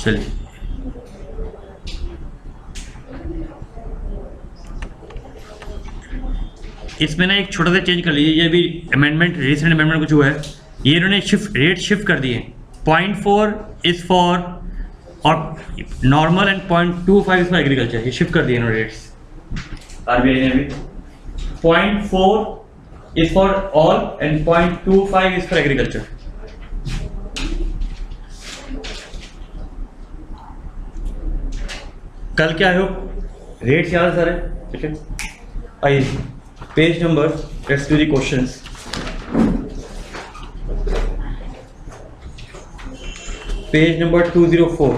चलिए इसमें ना एक छोटा सा चेंज कर लीजिए, ये भी अमेंडमेंट रिसेंट अमेंडमेंट कुछ हुआ है, ये इन्होंने रेट शिफ्ट कर दिए। 0.4 इज फॉर और normal and 0.25 is for agriculture, ये शिफ्ट कर दिए इन्होंने रेट्स आरबीआई ने अभी। 0.4 is for all and 0.25 is for agriculture. कल क्या है रेट्स याद है सारे, ठीक है। आइए page number, let's do the questions. Page number 204।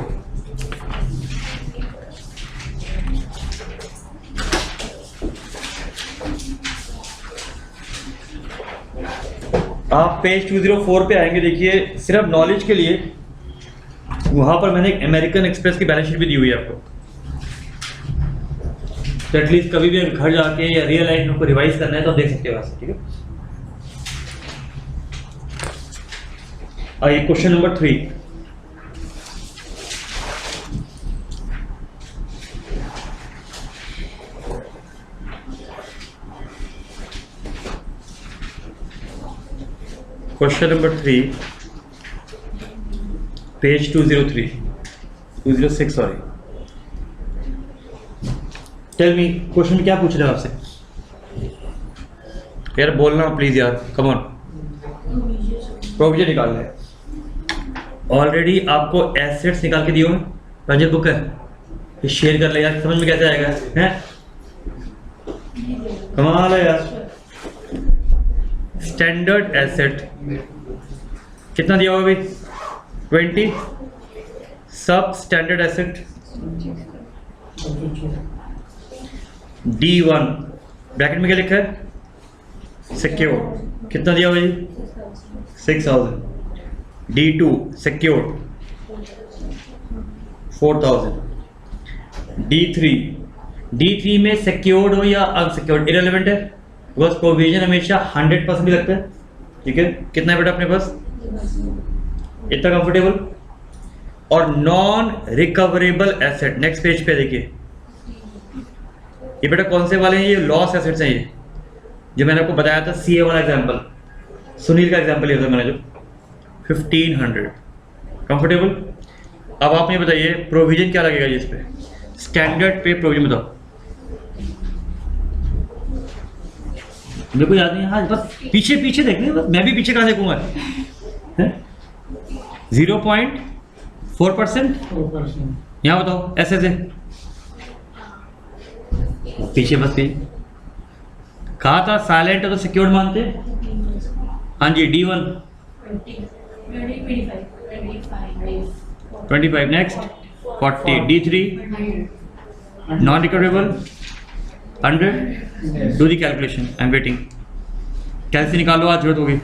आप पेज 204 पे आएंगे, देखिए सिर्फ नॉलेज के लिए वहां पर मैंने एक अमेरिकन एक्सप्रेस की बैलेंस शीट भी दी हुई है आपको, तो एटलीस्ट कभी भी घर जाके या रियल लाइफ में को रिवाइज करना है तो आप देख सकते हो वहां से, ठीक है। आइए question number 3। Question number 3 page 206 sorry. Tell me question क्या पूछ रहे हैं आपसे यार, बोलना प्लीज यार, कम ऑन। प्रोविजन निकालना है, ऑलरेडी आपको एसेट्स निकाल के दिए हुए रंजन बुक है, ये शेयर कर ले यार, समझ में कैसे आएगा हैं, कमाल है यार। स्टैंडर्ड एसेट कितना दिया हुआ भाई 20, सब स्टैंडर्ड एसेट D1 ब्रैकेट में क्या लिखा है सिक्योर, कितना दिया हुआ जी 6000। D2 secure 4000। D3 में सिक्योर्ड हो या अनसिक्योर्ड इररिलेवेंट है, बिकॉज प्रोविजन हमेशा 100% भी लगता है, ठीक है। कितना है बेटा अपने पास, इतना कंफर्टेबल। और non recoverable asset next page पे देखिए, ये बेटा कौन से वाले हैं, ये लॉस एसेट्स हैं, ये जो मैंने आपको बताया था सीए वाला एग्जांपल, सुनील का एग्जांपल लिया था मैंने जो 1500 कंफर्टेबल। अब आप ये बताइए प्रोविजन क्या लगेगा इस पे, स्टैंडर्ड पे प्रोविजन बताओ, मेरे को याद नहीं। हाँ बस पीछे पीछे देख रहे हैं, मैं भी पीछे कहाँ देखूंगा। 0.4%, यहाँ बताओ ऐसे से पीछे, बस पीछे कहा था साइलेंट है तो सिक्योर्ड मानते। हाँ जी D1 25, next 40। D3 non recoverable 100। Do the calculation, I am waiting. कैसे निकालो, आज जरूरत होगी।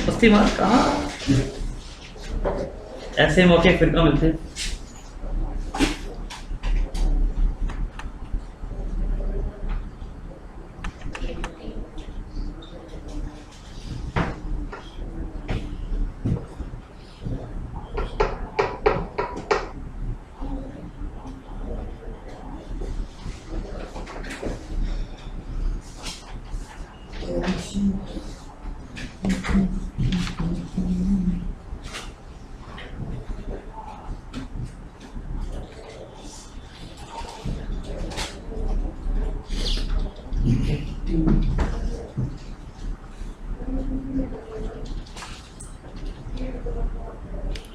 मस्ती मार कहाँ, ऐसे मौके फिर कहाँ मिलते हैं।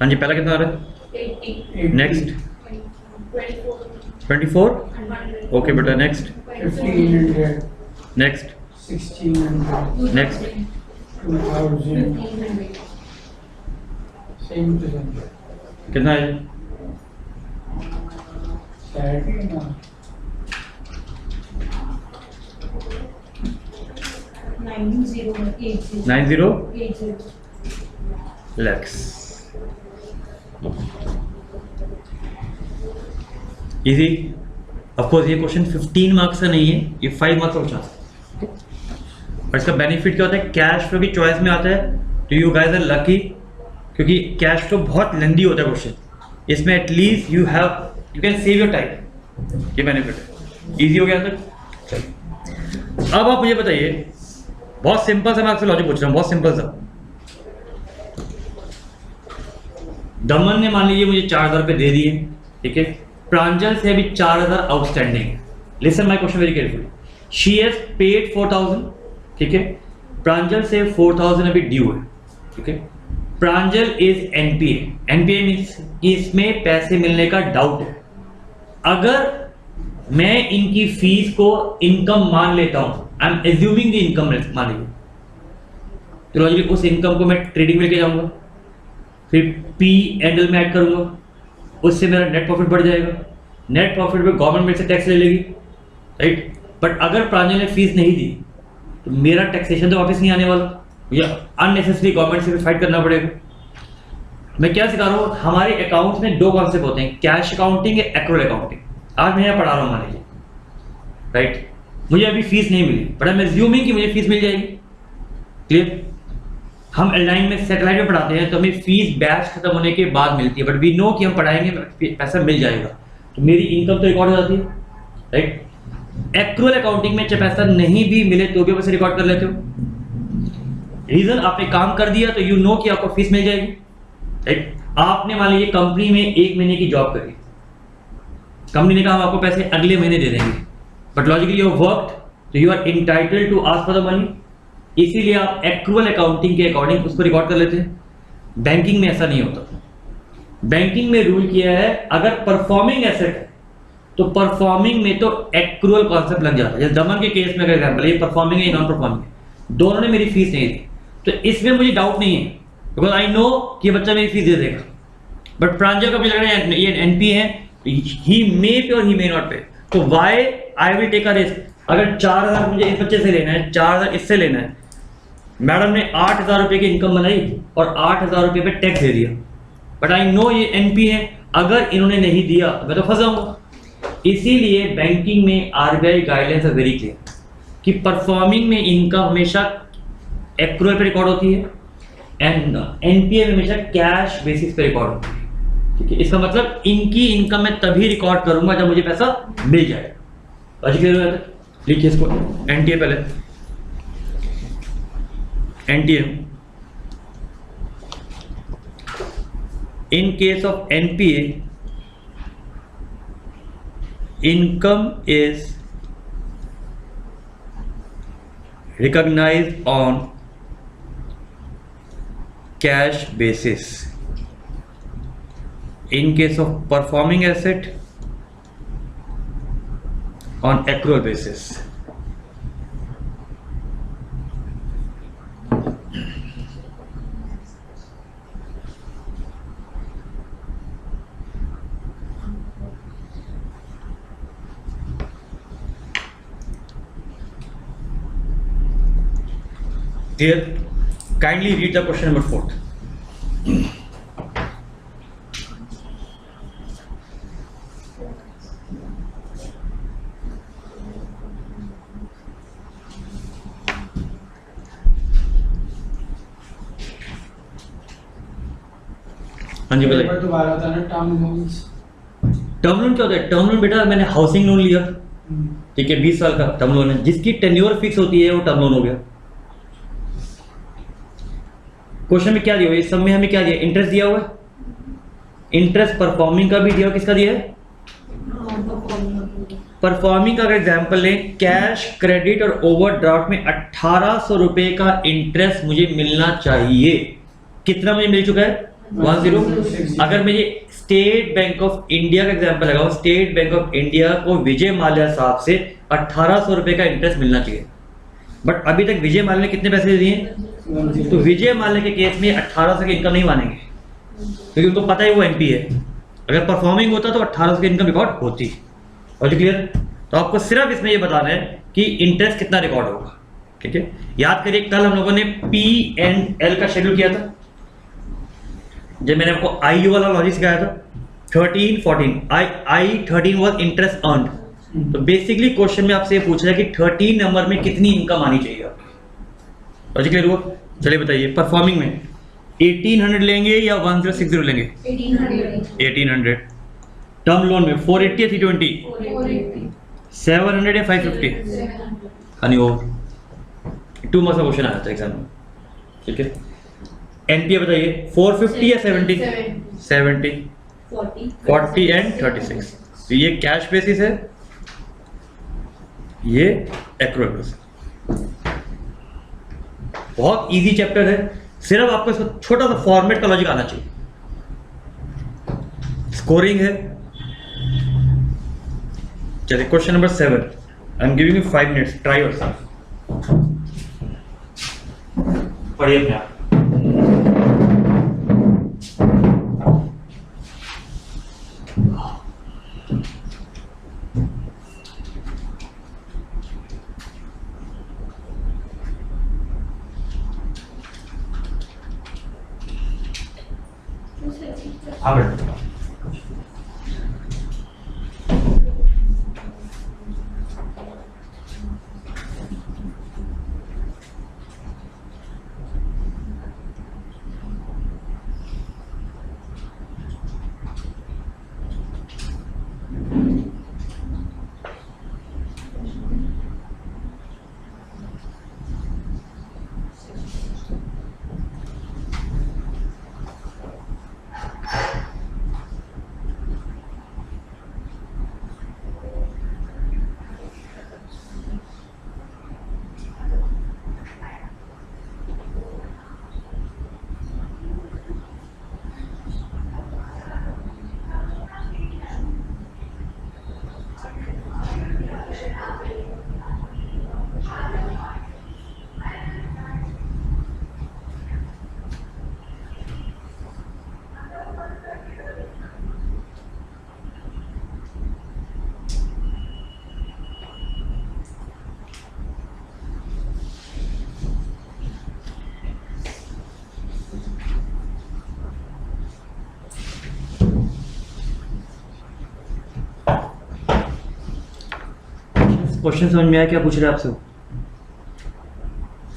हाँ जी पहला कितना आ रहा है, नेक्स्ट 24। ओके बेटा next 1500, next 1600, next 2000, same to same. कितना है, Saturday ना 90 lakhs। इजी। ऑफकोर्स ये क्वेश्चन 15 मार्क्स का नहीं है, ये 5 मार्क्स का पूछा है। और इसका बेनिफिट क्या होता है, कैश फ्लो भी चॉइस में आता है, तो यू गाइस आर लकी क्योंकि कैश फ्लो बहुत लेंदी होता है क्वेश्चन, इसमें at least you can save your time, ये बेनिफिट है। इजी हो गया अंदर। चलिए अब आप मुझे बताइए, बहुत सिंपल सा मैं आपसे लॉजिक पूछ रहा हूँ, बहुत सिंपल सा। दमन ने मान लीजिए मुझे 4,000 रुपये दे दिए, ठीक है, प्रांजल से अभी 4,000 आउटस्टैंडिंग है। Listen my question very carefully. She has paid 4,000, ठीक है, प्रांजल से 4,000 अभी ड्यू है, ठीक है। प्रांजल इज एनपीए। एनपीए मीन्स इसमें पैसे मिलने का डाउट है। अगर मैं इनकी फीस को इनकम मान लेता हूं, I am assuming the income मान लीजिए, तो लॉजिकली उस इनकम को मैं ट्रेडिंग में लेके जाऊंगा, फिर पी एंड एल में ऐड करूंगा, उससे मेरा नेट प्रॉफिट बढ़ जाएगा। नेट प्रॉफिट पे गवर्नमेंट मेरे से टैक्स ले लेगी, राइट। बट अगर प्रांजल ने फीस नहीं दी तो मेरा टैक्सेशन तो वापस नहीं आने वाला, या अननेसेसरी गवर्नमेंट से भी फाइट करना पड़ेगा। मैं क्या सिखा रहा हूँ, हमारे अकाउंट्स में दो कॉन्सेप्ट होते हैं, कैश अकाउंटिंग या एक्रूअल अकाउंटिंग। आज मैं यहाँ पढ़ा रहा हूँ, मान लीजिए, राइट, मुझे अभी फीस नहीं मिली, बट आई एम अज्यूमिंग कि मुझे फीस मिल जाएगी। क्लियर। हम एलाइन में सैटेलाइट में पढ़ाते हैं तो हमें फीस बैच खत्म होने के बाद मिलती है, बट वी नो कि हम पढ़ाएंगे पैसा मिल जाएगा, तो मेरी इनकम तो रिकॉर्ड हो जाती है, राइट। एक्रूअल अकाउंटिंग में चाहे पैसा नहीं भी मिले तो भी पैसे रिकॉर्ड कर लेते हो। रीजन, आपने काम कर दिया तो यू नो कि आपको फीस मिल जाएगी, राइट। आपने मान लीजिए कंपनी में 1 महीने की जॉब करी, कंपनी ने कहा हम आपको पैसे अगले महीने दे देंगे, बट लॉजिकली यू वर्कड, तो you are entitled to ask for the money, इसीलिए आप एक्रूअल अकाउंटिंग के अकॉर्डिंग उसको रिकॉर्ड कर लेते हैं। बैंकिंग में ऐसा नहीं होता। बैंकिंग में रूल किया है, अगर परफॉर्मिंग एसेट है तो परफॉर्मिंग में तो एक्रूअल कॉन्सेप्ट लग जाता है। जैसे दमन के केस में अगर एग्जांपल, ये परफॉर्मिंग है, नॉन परफॉर्मिंग है, दोनों ने मेरी फीस नहीं दी, तो इसमें मुझे डाउट नहीं है, बिकॉज आई नो कि ये बच्चा मेरी फीस दे देगा। बट प्रांजल का मुझे लग रहा है ये एनपी है, ही मे पे और ही मे नॉट पे, तो why I will take a risk. अगर 4,000 मुझे इस बच्चे से लेना है, 4,000 इससे लेना है, मैडम ने 8,000 रुपये की इनकम बनाई और 8,000 रुपये पे टैक्स दे दिया, बट आई नो ये एनपी है, अगर इन्होंने नहीं दिया मैं तो फंस जाऊंगा। इसीलिए बैंकिंग में RBI guidelines are very clear कि परफॉर्मिंग में इनकम हमेशा एक्रूअल पे रिकॉर्ड होती है एंड एनपीए में हमेशा कैश बेसिस पे रिकॉर्ड होती है, ठीक है। इसका मतलब इनकी इनकम मैं तभी रिकॉर्ड करूंगा जब मुझे पैसा मिल जाएगा। लिखिए इसको, एनटीए पहले, NTA in case of NPA income is recognized on cash basis. In case of performing asset, on accrual basis. Here, kindly read the question number 4. हाँ जी बताइए। दोबारा था ना, टर्म लोन्स। टर्म लोन क्या होता है? टर्म लोन बेटा, मैंने हाउसिंग लोन लिया, ठीक है, 20 साल का टर्म लोन है, जिसकी टेन्योर फिक्स होती है वो टर्म लोन हो गया। क्वेश्चन में क्या दिया हुआ है? इस सब में हमें क्या दिया? इंटरेस्ट दिया हुआ है। इंटरेस्ट परफॉर्मिंग का भी दिया हुआ, किसका दिया है? परफॉर्मिंग का अगर एग्जांपल लें, कैश, क्रेडिट और ओवरड्राफ्ट में 1800 रुपए का इंटरेस्ट मुझे मिलना चाहिए। कितना मुझे मिल चुका है? 10। अगर मुझे स्टेट बैंक ऑफ इंडिया का एग्जांपल लगाओ, स्टेट बैंक ऑफ इंडिया को विजय माल्या साहब से 1800 रुपए का इंटरेस्ट मिलना चाहिए, बट अभी तक विजय माल्या ने कितने पैसे दिए? तो विजय माल्या के केस में 1800 की इनकम नहीं मानेंगे, क्योंकि उनको पता है वो एमपी है। अगर परफॉर्मिंग होता तो 1800 की इनकम रिकॉर्ड होती। और क्लियर? तो आपको सिर्फ इसमें ये बताना है कि इंटरेस्ट कितना रिकॉर्ड होगा, ठीक है। याद करिए, कल हम लोगों ने पी एंड एल का शेड्यूल किया था, जब मैंने आपको आई वाला लॉजिक सिखाया था, 13, 14। आई 13 वॉज इंटरेस्ट अर्न्ड। तो बेसिकली क्वेश्चन में आपसे ये पूछ रहा है कि 13 नंबर में कितनी इनकम आनी चाहिए आपकी। लॉजिक क्लियर हुआ? चलिए बताइए, परफॉर्मिंग में 1800 लेंगे या 1060 लेंगे? 1800। टर्म लोन में 480 या 320? 700 या 550? हनी हो 2 मार्क्स का क्वेश्चन आया था एग्जाम में, ठीक है। एनपीए बताइए 450 या 70? 70, 40 एंड 36। तो ये कैश बेसिस है, ये एक्रूअल बेसिस। बहुत इजी चैप्टर है, सिर्फ आपको इसको छोटा सा फॉर्मेट का लॉजिक आना चाहिए। स्कोरिंग है। चलिए question number 7, I am giving you 5 minutes, try yourself. पढ़िए अपने आप। हाँ बेटा। क्वेश्चन समझ में आया क्या पूछ रहे हैं आपसे?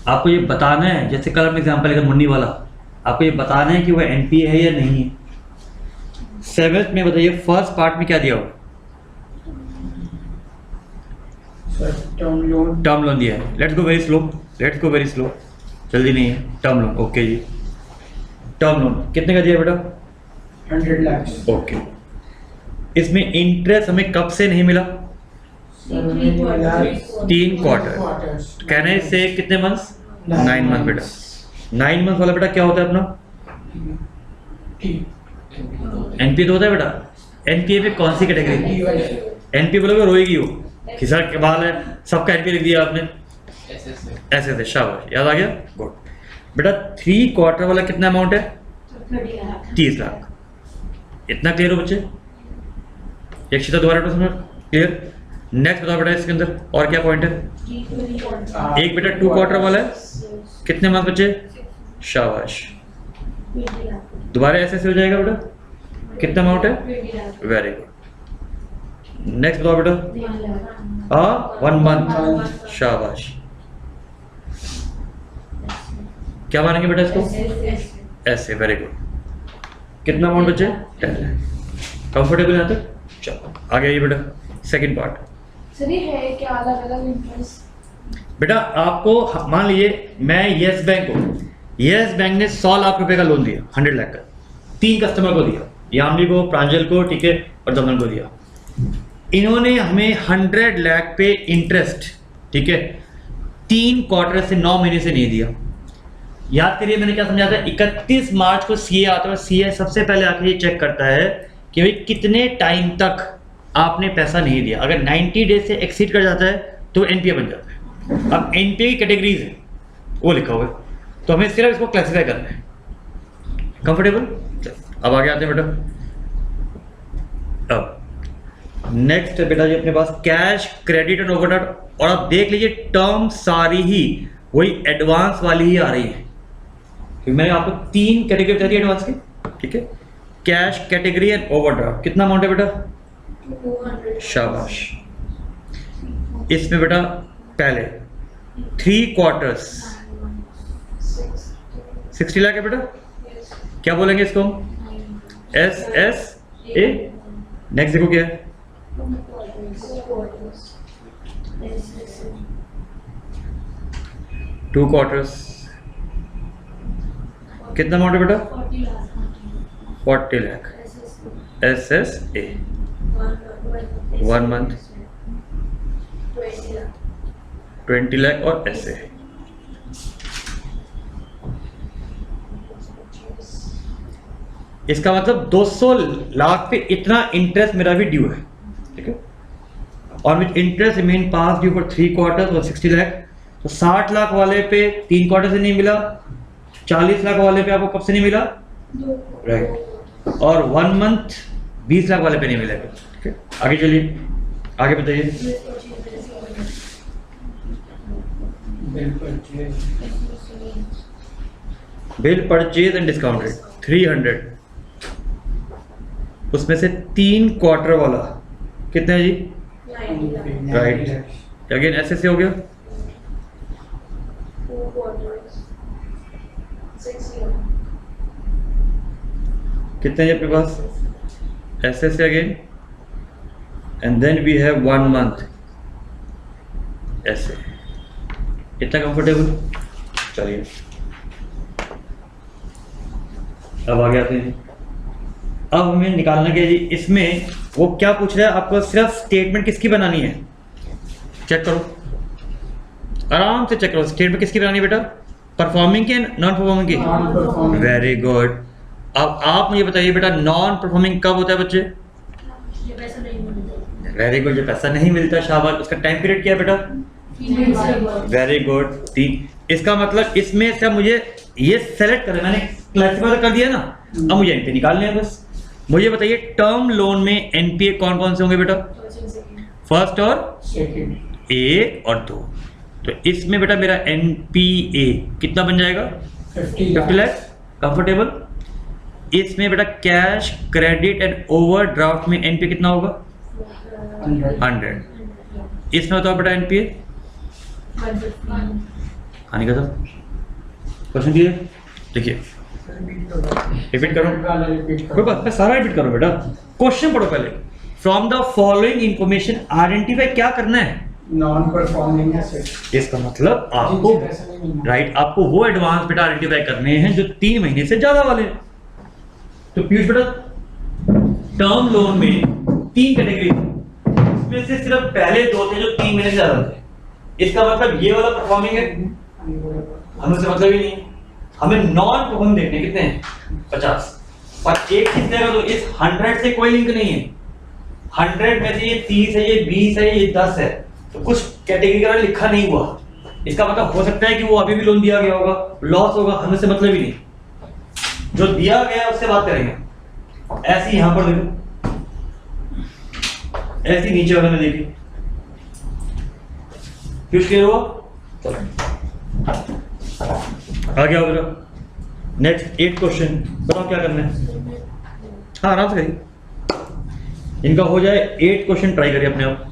आपको ये बताना है, जैसे कल हमने एग्जांपल लेकर मुन्नी वाला, आपको ये बताना है कि वो एनपीए है या नहीं है। 7th में बताइए फर्स्ट पार्ट में क्या दिया हुआ? टर्म लोन दिया है। लेट्स गो वेरी स्लो, जल्दी नहीं है। टर्म लोन, ओके जी। टर्म लोन कितने का दिया बेटा? 100 lakhs. ओके। इसमें इंटरेस्ट हमें कब से नहीं मिला? 3 क्वार्टर। कहने से कितने मंथ्स? 9 मंथ बेटा। 9 मंथ वाला बेटा क्या होता है अपना? एनपीए तो होता है बेटा। एनपीए पे कौन सी कैटेगरी? एनपीए बोलोगे रोएगी हो, खिसा के बाल है, सबका एनपीए लिख दिया आपने। ऐसे थे, शाबाश, याद आ गया, गुड बेटा। 3 क्वार्टर वाला कितना अमाउंट है? 30 लाख। इतना क्लियर हो बच्चे? यक्षिता दोबारा क्लियर? नेक्स्ट बताओ बेटा इसके अंदर और क्या पॉइंट है? एक बेटा 2 क्वार्टर वाला है, कितने मंथ बच्चे? शाबाश, दोबारा ऐसे हो जाएगा बेटा। कितना अमाउंट है? Very good. नेक्स्ट बताओ बेटा। 1 मंथ, शाबाश। क्या मानेंगे बेटा इसको? ऐसे, वेरी गुड। कितना अमाउंट बच्चे? 10 लाख। कंफर्टेबल यहाँ तक? चलो आगे आइए बेटा, सेकंड पार्ट। सर ये है क्या अलग-अलग इंटरेस्ट? बेटा आपको मान लीजिए मैं यस बैंक हूँ, यस बैंक ने 100 लाख रुपए का लोन दिया, 100 लाख का, 3 कस्टमर को दिया, यामिनी को, प्रांजल को, ठीक है, और दमन को दिया। इन्होंने हमें 100 लाख पे इंटरेस्ट, ठीक है, 3 क्वार्टर से 9 महीने से नहीं दिया। याद करिए मैंने क्या समझा था? 31 मार्च को सीए आता है, सीए सबसे पहले आके ये चेक करता है कि भाई कितने टाइम तक आपने पैसा नहीं दिया। अगर 90 डेज से एक्सीड कर जाता है तो एनपीए बन जाता है। अब एनपीए की कैटेगरीज है वो लिखा हुआ है, तो हमें सिर्फ इसको क्लासिफाई करना है। कंफर्टेबल? अब आगे आते हैं बेटा। अब नेक्स्ट बेटा जी अपने पास कैश, क्रेडिट एंड ओवरड्राफ्ट। और आप देख लीजिए टर्म सारी ही वही एडवांस वाली ही आ रही है, क्योंकि मैंने आपको 3 कैटेगरी बता दी एडवांस की, ठीक है। Cash, category and overdraft. कितना अमाउंट है बेटा? 200। शाबाश। इसमें बेटा पहले 3 क्वार्टर्स 60 लाख है बेटा, क्या बोलेंगे इसको हम? S S A. नेक्स्ट देखो क्या है, 2 क्वार्टर्स। कितना अमाउंट है बेटा? 40 lakh. S S A 1 month 20 lakh और एस ए। इसका मतलब 200 लाख पे इतना इंटरेस्ट मेरा भी ड्यू है, ठीक है। और which interest remain pass due for 3 quarters और 60 लाख। तो 60 लाख वाले पे 3 क्वार्टर से नहीं मिला, 40 लाख वाले पे आपको कब से नहीं मिला? राइट। और 1 मंथ 20 लाख वाले पे नहीं मिलेगा, ठीक है। आगे चलिए, आगे बताइए। Bill purchase and discount rate 300, उसमें से 3 क्वार्टर वाला कितना है जी? राइट। अगेन ऐसे से हो गया। कितने हैं आपके पास? ऐसे से again, and then we have 1 month ऐसे। इतना कंफर्टेबल? चलिए अब आगे आते हैं। अब हमें निकालना क्या जी, इसमें वो क्या पूछ रहा है आपको? सिर्फ स्टेटमेंट किसकी बनानी है, चेक करो, आराम से चेक करो। स्टेटमेंट किसकी बनानी है बेटा? परफॉर्मिंग की, नॉन परफॉर्मिंग की? Very good. अब आप मुझे बताइए बेटा, नॉन परफॉर्मिंग कब होता है बच्चे? वेरी गुड, जब पैसा नहीं मिलता। शाबाश। उसका टाइम पीरियड क्या है बेटा? Very good, 3। इसका मतलब इसमें से मुझे ये सेलेक्ट करना, मैंने क्लासिफाई कर दिया ना, अब मुझे एनपीए निकालने हैं बस। मुझे बताइए टर्म लोन में एनपीए कौन कौन से होंगे बेटा? फर्स्ट और सेकंड, 1 और 2। तो इसमें बेटा मेरा एनपीए कितना बन जाएगा? 50 लाख। कंफर्टेबल। इसमें बेटा कैश, क्रेडिट एंड ओवरड्राफ्ट में एनपीए कितना होगा? 100। इसमें बताओ बेटा एनपीए। हानि खत्म। Question clear? देखिए रिपीट करो, कोई बात नहीं, सारा रिपीट करो बेटा। क्वेश्चन पढ़ो पहले। From the following information identify क्या करना है? Non performing asset. इसका मतलब आपको राइट, आपको वो एडवांस बेटा आइडेंटिफाई करने हैं जो 3 महीने से ज्यादा वाले हैं। तो पीयूष बेटा, टर्म लोन में 3 कैटेगरी, इसमें से सिर्फ पहले 2 थे जो 3 महीने से ज्यादा थे। इसका मतलब ये वाला परफॉर्मिंग है, हमें से मतलब ही नहीं। हमें नॉन परफॉर्मिंग देखने कितने हैं? 50। और एक चीज देगा तो इस 100 से कोई लिंक नहीं है। 100 में से ये 30 है, ये 20 है, ये 10 है, तो कुछ कैटेगरी का लिखा नहीं हुआ। इसका मतलब हो सकता है कि वो अभी भी लोन दिया गया होगा, लॉस होगा, हमें से मतलब ही नहीं। जो दिया गया उससे बात करेंगे। ऐसी यहां पर देखो, ऐसी नीचे वाले में देखिए। कुछ क्लियर हुआ? आ गया होगा। नेक्स्ट 8 क्वेश्चन, बताओ क्या करना है। हाँ आराम से करिए, इनका हो जाए 8 क्वेश्चन, ट्राई करिए अपने आप।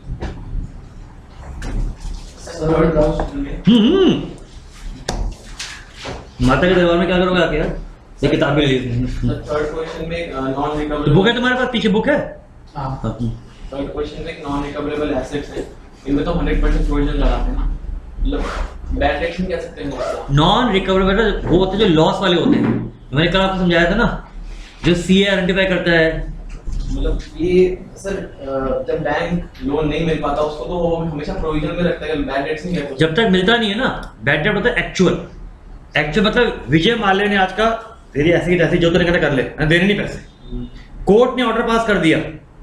माता के दरबार में क्या करोगे आके यार? ये किताब भी ले लीजिए। थर्ड क्वेश्चन में नॉन रिकवरेबल बुक है तुम्हारे पास? पीछे बुक है? हाँ। थर्ड क्वेश्चन में नॉन रिकवरेबल एसेट्स है, इनमें तो 100% प्रोविजन लगाते हैं ना, मतलब बैड डेट्स नहीं कह सकते हैं। नॉन रिकवरेबल वो होते हैं जो लॉस वाले होते हैं। मैंने कल आपको समझाया था ना, जो सीए आइडेंटिफाई करता है। मतलब ये सर जब बैंक लोन नहीं मिल पाता उसको तो वो हमेशा प्रोविजन में रखता है, बैड डेट्स नहीं कहते। जब तक मिलता नहीं है ना, बैड डेट होता है एक्चुअल। एक्चुअल मतलब विजय माल्या ने आज का तेरी ऐसी की तैसी जो तूने कहता कर ले, देने नहीं पैसे। कोर्ट ने ऑर्डर पास कर दिया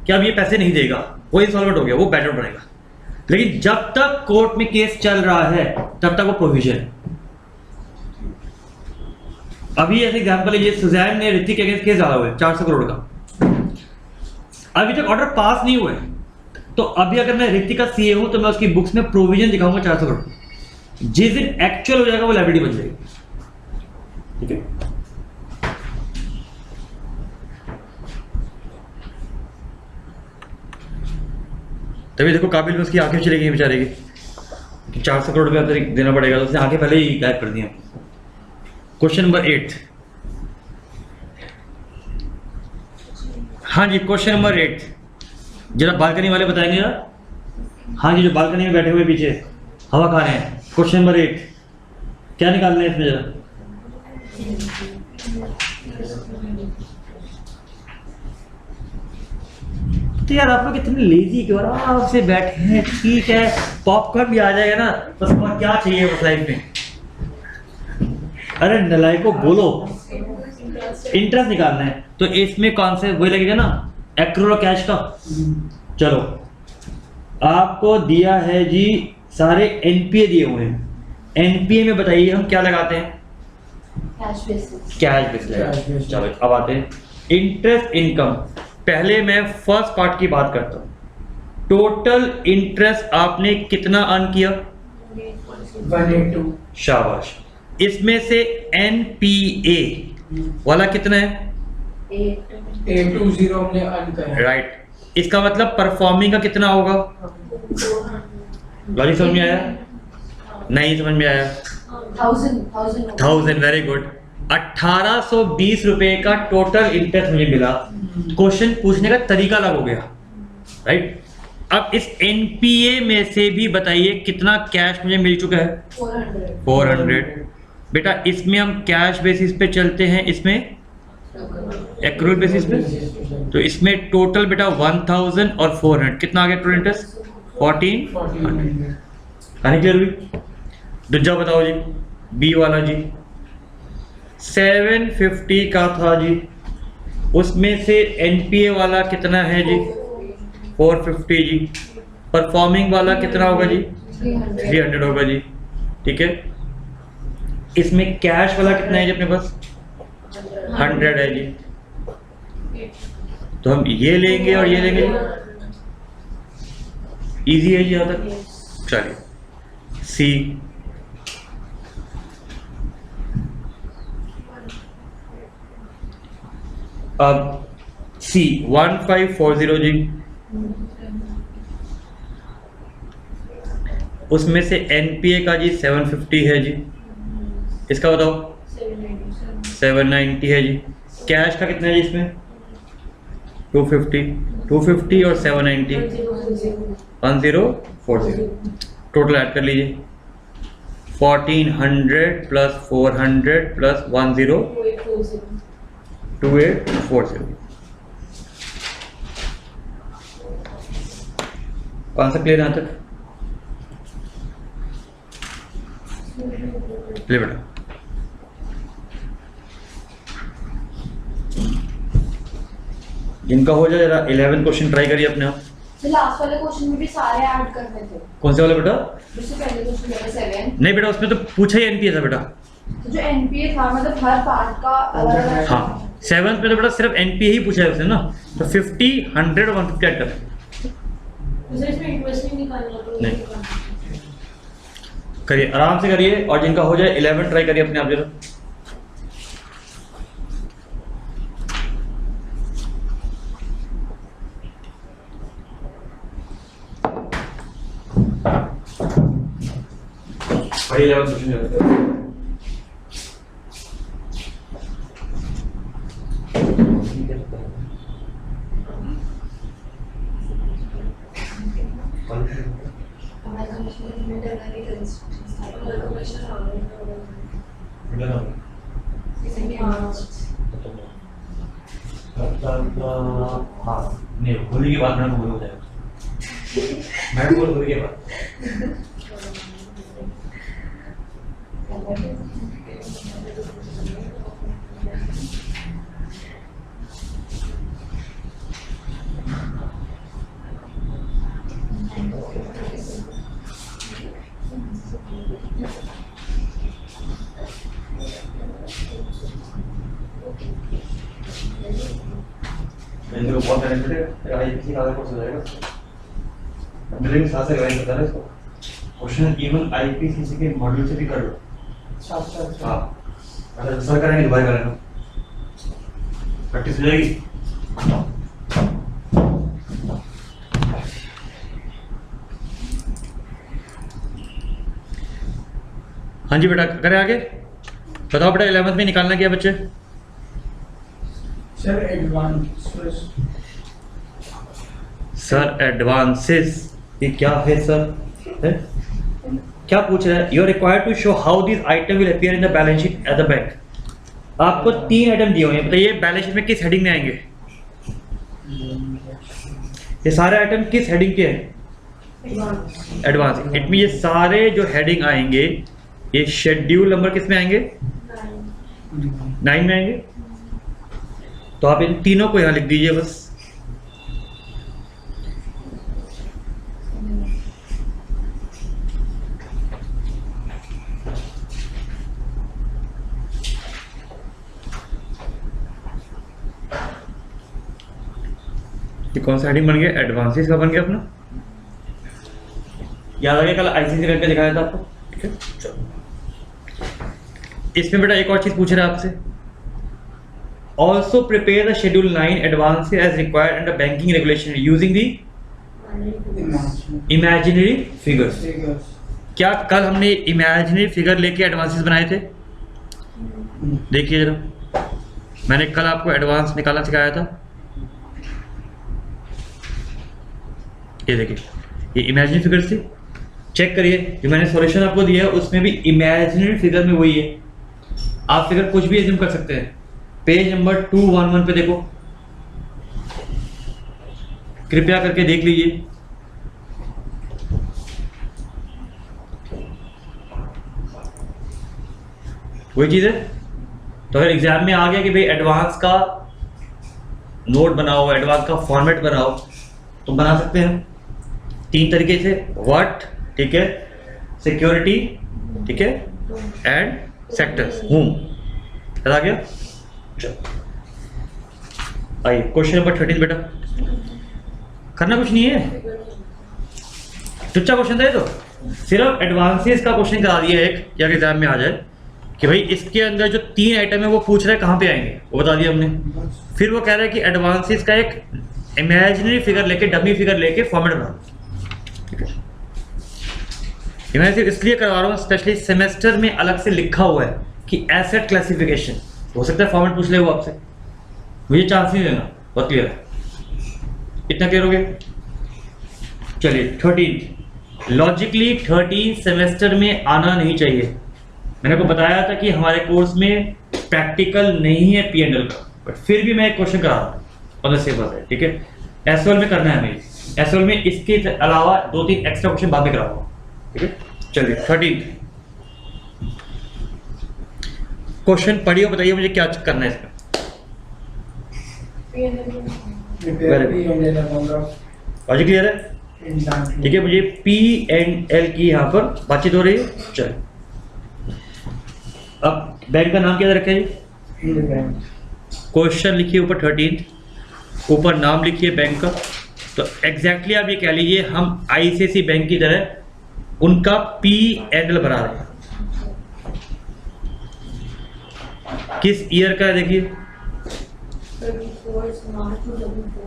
कि अब ये पैसे नहीं देगा, वो इंसॉल्वेंट हो गया, वो बैड डेट बनेगा। लेकिन जब तक कोर्ट में केस चल रहा है तब तक वो प्रोविजन है। अभी ऐसे एग्जांपल है, ये सुजैन ने ऋतिक के अगेंस्ट केस डाला हुआ है 400 करोड़ का। अभी तक ऑर्डर पास नहीं हुआ है, तो अभी अगर मैं ऋतिक का सीए हूं तो मैं उसकी बुक्स में प्रोविजन दिखाऊंगा 400 करोड़। जिस दिन एक्चुअल हो जाएगा वो लायबिलिटी बन जाएगी, ठीक है। तभी देखो काबिल में उसकी आंखें चलेगी बेचारे की, 400 करोड़ रुपया देना पड़ेगा, तो उसने आंखें पहले ही गायब कर दिया। क्वेश्चन नंबर 8, हाँ जी, क्वेश्चन नंबर 8 जरा बालकनी वाले बताएंगे यार। हाँ जी, जो बालकनी में बैठे हुए पीछे हवा खा रहे हैं, क्वेश्चन नंबर 8 क्या निकालना है इसमें जरा। तो यार आप लोग इतने लेजी क्यों, आराम से बैठे हैं, ठीक है, पॉपकॉर्न भी आ जाएगा ना, बस और क्या चाहिए उस लाइफ में। अरे नलायको बोलो, इंटरेस्ट निकालना है तो इसमें कौन से वही लगेगा ना, एक्रूल और कैश का। चलो आपको दिया है जी, सारे एनपीए दिए हुए हैं। एनपीए में बताइए हम क्या लगाते हैं, कैश बेसिस। Cash base. चलो अब आते हैं इंटरेस्ट इनकम। पहले मैं फर्स्ट पार्ट की बात करता हूँ। टोटल इंटरेस्ट आपने कितना अर्न किया, 182। शाबाश। इसमें से एनपीए वाला कितना है, 820 हमने अर्न करा। राइट। इसका मतलब परफॉर्मिंग का कितना होगा, लॉजिक समझ में आया, नहीं समझ में आया, 1000। Very good. 1820 रुपए का टोटल इंटरेस्ट मुझे मिला। क्वेश्चन पूछने का तरीका अलग हो गया, राइट। अब इस एनपीए में से भी बताइए कितना कैश मुझे मिल चुका है, 400। बेटा इसमें हम कैश बेसिस पे चलते हैं, इसमें एक्रूल बेसिस पे। तो इसमें टोटल बेटा 1000 और 400 कितना आ गया टोटल इंटरेस्ट, 1400। कहानी क्लियर हुई। दूसरा बताओ जी, बी वाला जी 750 का था जी, उसमें से एनपीए वाला कितना है जी, 450 जी। परफॉर्मिंग वाला कितना होगा जी, 300 होगा जी, ठीक है। इसमें कैश वाला कितना है जी अपने पास, 100 है जी। तो हम ये लेंगे और ये लेंगे, इजी है जी यहाँ तक। चलिए सी, अब सी 1540 जी, उसमें से एनपीए का जी 750 है जी, इसका बताओ 790 है जी। कैश का कितना है जी इसमें, 250 और 790 1040। टोटल ऐड कर लीजिए, 1400 प्लस 400 प्लस 10 2840। कौन सा क्लियर यहाँ तक, ले बेटा। जिनका हो जाए जरा 11 क्वेश्चन ट्राई करिए अपने आप। लास्ट वाले क्वेश्चन में भी सारे ऐड करने थे। कौन से वाले बेटा, उससे पहले क्वेश्चन नंबर 7। नहीं बेटा उसमें तो पूछा ही एनपीए था बेटा। तो जो एनपीए था मतलब हर पार्ट का अलग-अलग। हाँ 7th में तो बेटा सिर्फ एनपीए ही पूछा है उसने ना, तो 50 100 और 150 ऐड कर। मुझे इसमें इन्वेस्टमेंट निकालना तो नहीं करिए, आराम से करिए, और जिनका हो जाए 11 ट्राई करिए अपने आप जरा। भाई 11 क्वेश्चन हाँ नहीं, होली के बाद मैडम हो जाएगा, मैडम बोल होली के बाद। मैंने को बहुत बेनिफिट है, आईपीसी का कोर्स हो जाएगा। ड्रिंक साथ से रिवाइज करता है इसको, क्वेश्चन इवन आईपीसीसी के मॉड्यूल से भी कर लो। हाँ अच्छा सर करेंगे, दोबारा करेंगे, प्रैक्टिस हो जाएगी। हाँ जी बेटा करें आगे, बताओ बेटा 11th में निकालना क्या बच्चे, सर एडवांस सर एडवांसेस ये क्या है सर? है? क्या पूछ रहा है? You are required to show how this item will appear in the balance sheet at the bank. आपको 3 आइटम दिए हुए हैं, बताइए बैलेंस शीट में किस हेडिंग में आएंगे? ये सारे आइटम किस हेडिंग के हैं? एडवांस। इट मीन ये सारे जो हेडिंग आएंगे ये शेड्यूल नंबर किस में आएंगे? 9 में आएंगे। तो आप इन तीनों को यहां लिख दीजिए बस। ये कौन सा हेडिंग बन गया? एडवांसेस का बन गया अपना। याद आ गया कल आईसीसी करके दिखाया था आपको, ठीक है? चलो इसमें बेटा एक और चीज पूछ रहा है आपसे, also prepare the schedule 9 advance as required under banking regulation using the imaginary figures. क्या कल हमने इमेजिनरी फिगर लेके एडवांसेस बनाए थे? देखिए जरा, मैंने कल आपको एडवांस निकालना सिखाया था। ये देखिए, ये इमेजिनरी फिगर्स थी। चेक करिए जो मैंने सॉल्यूशन आपको दिया है उसमें भी इमेजिनरी फिगर में वही है। आप फिगर कुछ भी एज्यूम कर सकते हैं। पेज नंबर 211 पे देखो, कृपया करके देख लीजिए। वही चीज है। तो अगर एग्जाम में आ गया कि भाई एडवांस का नोट बनाओ, एडवांस का फॉर्मेट बनाओ, तो बना सकते हैं 3 तरीके से। व्हाट, ठीक है, सिक्योरिटी, ठीक है, एंड सेक्टर्स, होम। आ गया? आइए क्वेश्चन नंबर 13 बेटा। करना कुछ नहीं है, टुच्चा क्वेश्चन था ये। तो सिर्फ एडवांसेस का क्वेश्चन करा दिया एक, क्या एग्जाम में आ जाए कि भाई इसके अंदर जो 3 आइटम है वो पूछ रहा है कहाँ पे आएंगे, वो बता दिया हमने। फिर वो कह रहा है कि एडवांसेस का एक इमेजिनरी फिगर लेके, डमी फिगर लेके फॉर्मेट बना। ठीक है, मैं सिर्फ इसलिए करवा रहा हूँ, स्पेशली सेमेस्टर में अलग से लिखा हुआ है कि एसेट क्लासिफिकेशन। हो सकता है फॉर्मेट पूछ ले वो आपसे, मुझे चांस नहीं देना। बहुत क्लियर है, इतना क्लियर हो गया? चलिए 13 लॉजिकली 13 सेमेस्टर में आना नहीं चाहिए। मैंने आपको बताया था कि हमारे कोर्स में प्रैक्टिकल नहीं है P&L का, बट फिर भी मैं एक क्वेश्चन करा रहा हूँ और से बात है, ठीक है? एसएल में करना है मेरी, एसएल में इसके अलावा 2-3 एक्स्ट्रा क्वेश्चन बाद में कराऊंगा, ठीक है? चलिए 13 क्वेश्चन पढ़िए, बताइए मुझे क्या करना है इसमें। लॉजिक क्लियर है? ठीक है, मुझे P&L की यहाँ पर बातचीत हो रही है। चलिए, अब बैंक का नाम क्या रखा है? क्वेश्चन लिखिए ऊपर 13, ऊपर नाम लिखिए बैंक का। तो एग्जैक्टली आप ये कह लीजिए हम आईसीआईसी बैंक की तरह उनका P&L बना रहे हैं। किस ईयर का है देखिए?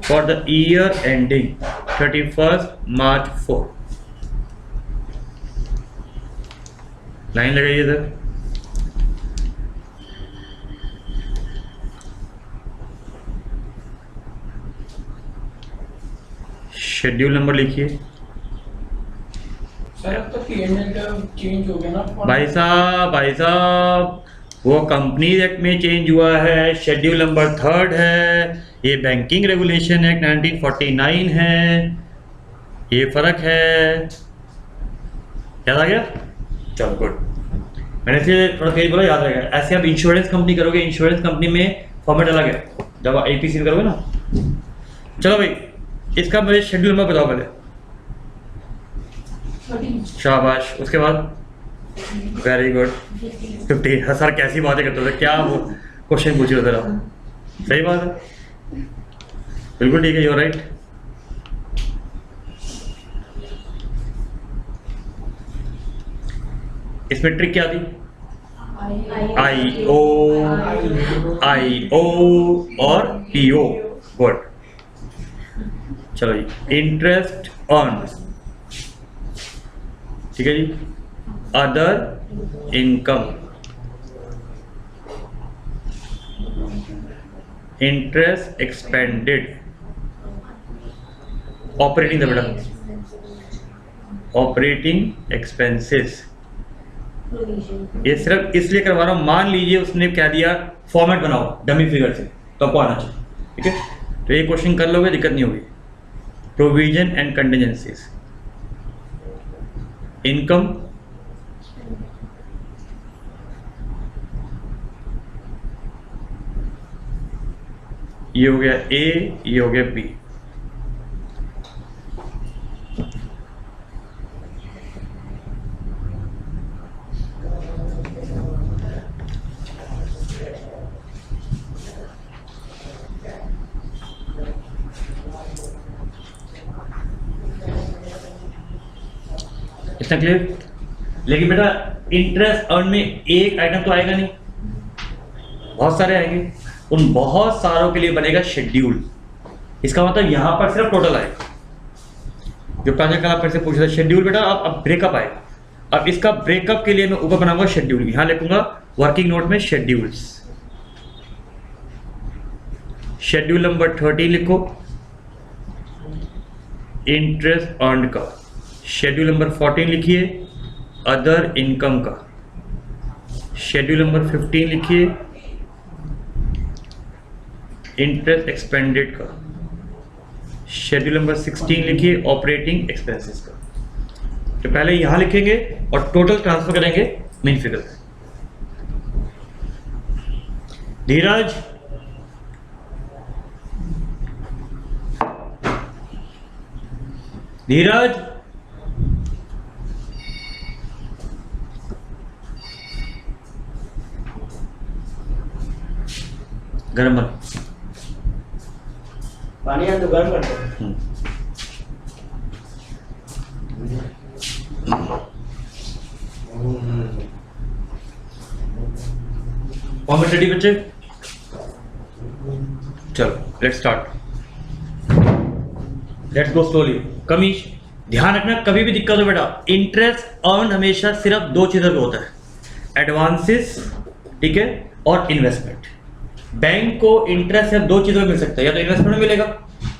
For the year ending 31 March 4। Line लगाइए इधर। शेड्यूल नंबर लिखिए। सर अब तो P&L का चेंज हो गया ना? भाई साहब वो कंपनीज एक्ट में चेंज हुआ है, शेड्यूल नंबर 3 है, ये बैंकिंग रेगुलेशन एक्ट 1949 है, ये फर्क है। याद आ गया? चलो गुड, मैंने इसे थोड़ा तेज बोला, याद रहेगा। ऐसे आप इंश्योरेंस कंपनी करोगे, इंश्योरेंस कंपनी में फॉर्मेट अलग है जब आप APC करोगे ना। चलो भाई, इसका मुझे शेड्यूल नंबर बताओ पहले। शाबाश, उसके बाद वेरी गुड 50। सर कैसी बातें करते थे, क्या वो क्वेश्चन पूछ रहे थे आप? सही बात है, बिल्कुल ठीक है, यू राइट। इसमें ट्रिक क्या थी? IO और PO। गुड, चलो जी, इंटरेस्ट अर्न, ठीक है जी, other income, interest expended, operating था बेटा, ऑपरेटिंग एक्सपेंसेस। ये सिर्फ इसलिए करवा रहा हूँ, मान लीजिए उसने क्या दिया, फॉर्मेट बनाओ डमी फिगर से, तो आपको आना चाहिए, ठीक है। तो ये क्वेश्चन कर लोगे, दिक्कत नहीं होगी। प्रोविजन एंड कंटिजेंसीज, इनकम, ये हो गया ए, ये हो गया बी। इतना क्लियर? लेकिन बेटा इंटरेस्ट अर्न में एक आइटम तो आएगा नहीं, बहुत सारे आएंगे, उन बहुत सारों के लिए बनेगा शेड्यूल। इसका मतलब यहां पर सिर्फ टोटल आएगा। जो प्रांजल कल आप से पूछ रहे शेड्यूल बेटा, अब ब्रेकअप आएगा। अब इसका ब्रेकअप के लिए मैं ऊपर बनाऊंगा शेड्यूल, यहां लिखूंगा वर्किंग नोट में शेड्यूल्स। शेड्यूल नंबर 13 लिखो, इंटरेस्ट अर्न का। शेड्यूल नंबर 14 लिखिए, अदर इनकम का। शेड्यूल नंबर 15 लिखिए, इंटरेस्ट एक्सपेंडेड का। शेड्यूल नंबर 16 लिखिए, ऑपरेटिंग एक्सपेंसेस का। तो पहले यहां लिखेंगे और टोटल ट्रांसफर करेंगे मेन फिगर। धीरज, धीरज, गरम मत, पानी है तो गर्म कर दो। कॉमेंट रेडी बच्चे? चलो let's start, let's go slowly. कमीज ध्यान रखना, कभी भी दिक्कत हो बेटा, इंटरेस्ट अर्न हमेशा सिर्फ दो चीजों पे होता है, एडवांसेस, ठीक है, और इन्वेस्टमेंट। बैंक को इंटरेस्ट सिर्फ दो चीजों में मिल सकता है, या तो इन्वेस्टमेंट में मिलेगा,